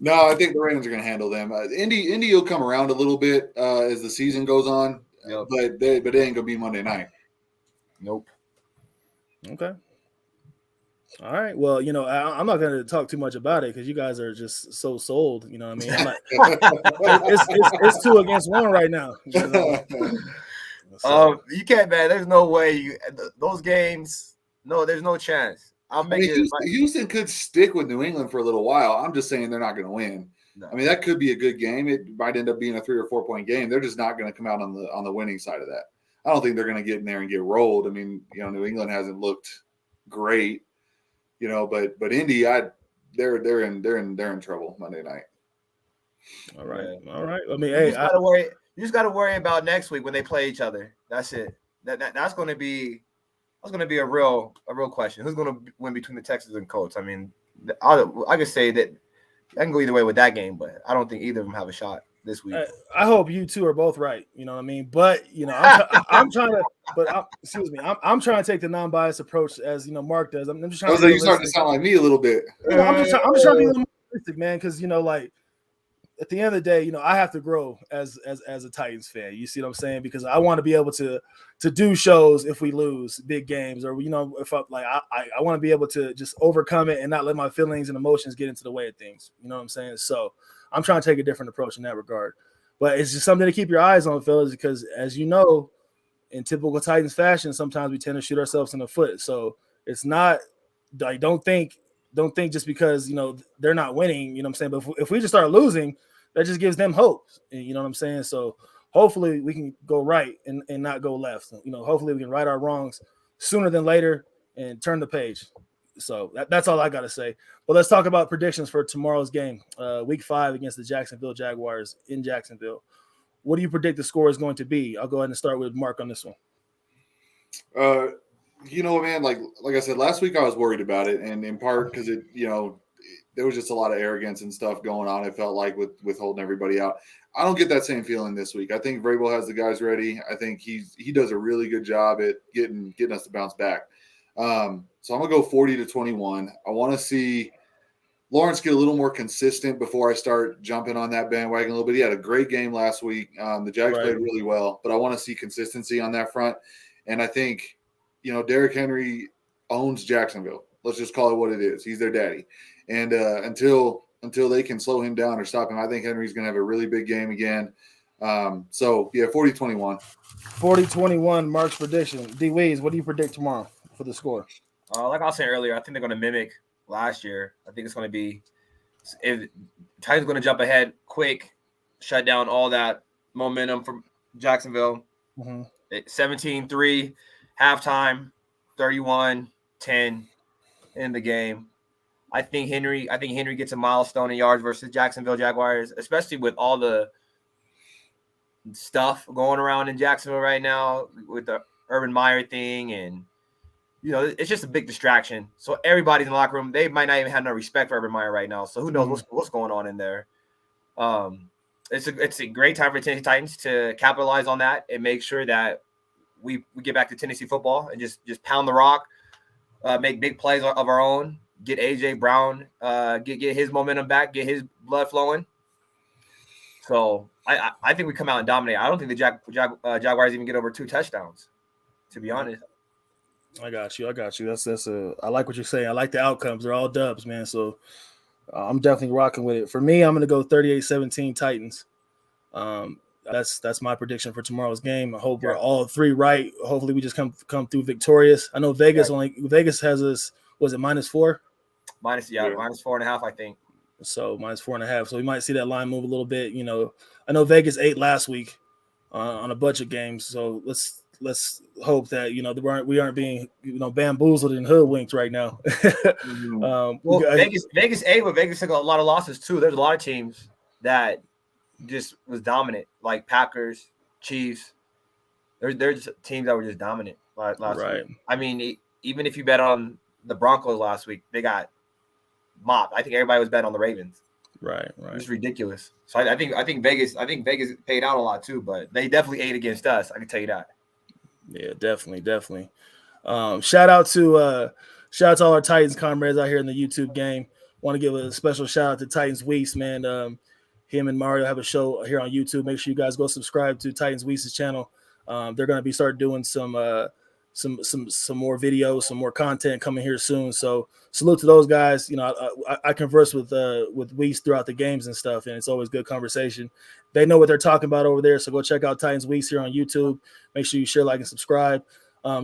No, I think the Ravens are going to handle them. Indy will come around a little bit as the season goes on, but they ain't going to be Monday night. Nope. Okay. All right. Well, I'm not going to talk too much about it because you guys are just so sold. You know what I mean? It's 2 against 1 right now. You can't, man. There's no way those games. No, there's no chance. Houston could stick with New England for a little while. I'm just saying they're not going to win. No. I mean, that could be a good game. It might end up being a 3 or 4 point game. They're just not going to come out on the winning side of that. I don't think they're going to get in there and get rolled. I mean, New England hasn't looked great, but Indy, they're in trouble Monday night. All right. I mean, you just got to worry about next week when they play each other. That's it. That's going to be. That's going to be a real question. Who's going to win between the Texans and Colts? I mean, I could say that I can go either way with that game, but I don't think either of them have a shot this week. I hope you two are both right. You know what I mean? But I'm trying to. But excuse me, I'm trying to take the non-biased approach as Mark does. I'm just trying. You're starting to sound like me a little bit. I'm just trying to be a little more realistic, man, because at the end of the day, I have to grow as a Titans fan. You see what I'm saying? Because I want to be able to do shows if we lose big games, or if I want to be able to just overcome it and not let my feelings and emotions get into the way of things. You know what I'm saying? So I'm trying to take a different approach in that regard. But it's just something to keep your eyes on, fellas, because as you know, in typical Titans fashion, sometimes we tend to shoot ourselves in the foot. So it's not. I don't think just because they're not winning. You know what I'm saying? But if we just start losing, that just gives them hope. You know what I'm saying? So hopefully we can go right and not go left. Hopefully we can right our wrongs sooner than later and turn the page. So that's all I got to say. But let's talk about predictions for tomorrow's game, week 5 against the Jacksonville Jaguars in Jacksonville. What do you predict the score is going to be? I'll go ahead and start with Mark on this one. Man, like I said, last week I was worried about it, and in part because there was just a lot of arrogance and stuff going on. It felt like with holding everybody out. I don't get that same feeling this week. I think Vrabel has the guys ready. I think he does a really good job at getting us to bounce back. So I'm gonna go 40-21. I want to see Lawrence get a little more consistent before I start jumping on that bandwagon a little bit. He had a great game last week. The Jags played really well, but I want to see consistency on that front. And I think, Derrick Henry owns Jacksonville. Let's just call it what it is. He's their daddy. And until they can slow him down or stop him, I think Henry's going to have a really big game again. 40-21. 40-21, Mark's prediction. D Weez, what do you predict tomorrow for the score? Like I was saying earlier, I think they're going to mimic last year. I think it's going to be if Titans going to jump ahead quick, shut down all that momentum from Jacksonville. 17-3, halftime, 31-10 in the game. I think Henry gets a milestone in yards versus Jacksonville Jaguars, especially with all the stuff going around in Jacksonville right now with the Urban Meyer thing, and it's just a big distraction. So everybody's in the locker room. They might not even have no respect for Urban Meyer right now. So who knows what's going on in there? It's a great time for Tennessee Titans to capitalize on that and make sure that we get back to Tennessee football and just pound the rock, make big plays of our own, get A.J. Brown, get his momentum back, get his blood flowing. So I think we come out and dominate. I don't think the Jaguars even get over 2 touchdowns, to be honest. I got you. I like what you're saying. I like the outcomes. They're all dubs, man. So I'm definitely rocking with it. For me, I'm going to go 38-17 Titans. that's my prediction for tomorrow's game. I hope we're all three right. Hopefully we just come through victorious. I know Vegas has us, was it -4? -4.5, I think. So -4.5. So we might see that line move a little bit. You know, I know Vegas ate last week on a bunch of games. So let's hope that, you know, we aren't being, you know, bamboozled and hoodwinked right now. Vegas ate, but Vegas took a lot of losses too. There's a lot of teams that just was dominant, like Packers, Chiefs. There's teams that were just dominant last week. I mean, even if you bet on the Broncos last week, they got mopped. I think everybody was betting on the Ravens. Right. It's ridiculous. So I think Vegas paid out a lot too, but they definitely ate against us. I can tell you that. Yeah, definitely. Shout out to all our Titans comrades out here in the YouTube game. Want to give a special shout out to Titans Weez, man. Him and Mario have a show here on YouTube. Make sure you guys go subscribe to Titans Weez's channel. They're going to be start doing some more videos, some more content coming here soon. So salute to those guys. You know, I converse with Weez throughout the games and stuff, and it's always good conversation. They know what they're talking about over there. So go check out Titans Weez here on YouTube. Make sure you share, like, and subscribe.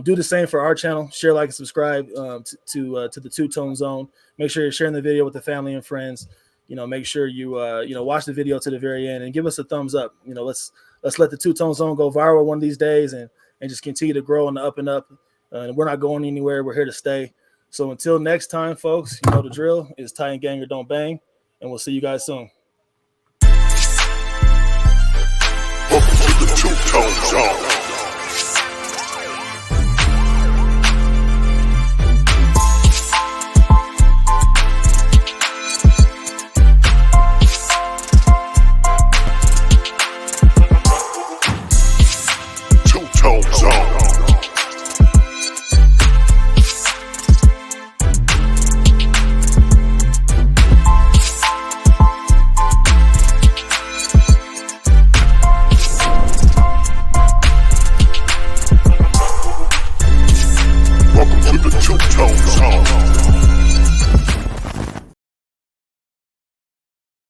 Do the same for our channel. Share, like, and subscribe to the Two-Tone Zone. Make sure you're sharing the video with the family and friends. You know, make sure you watch the video to the very end and give us a thumbs up. You know, let's let the Two-Tone Zone go viral one of these days and just continue to grow on the up and up. We're not going anywhere. We're here to stay. So until next time, folks, you know the drill. It's Titan Gang or Don't Bang, and we'll see you guys soon. Welcome to the Two-Tone Zone.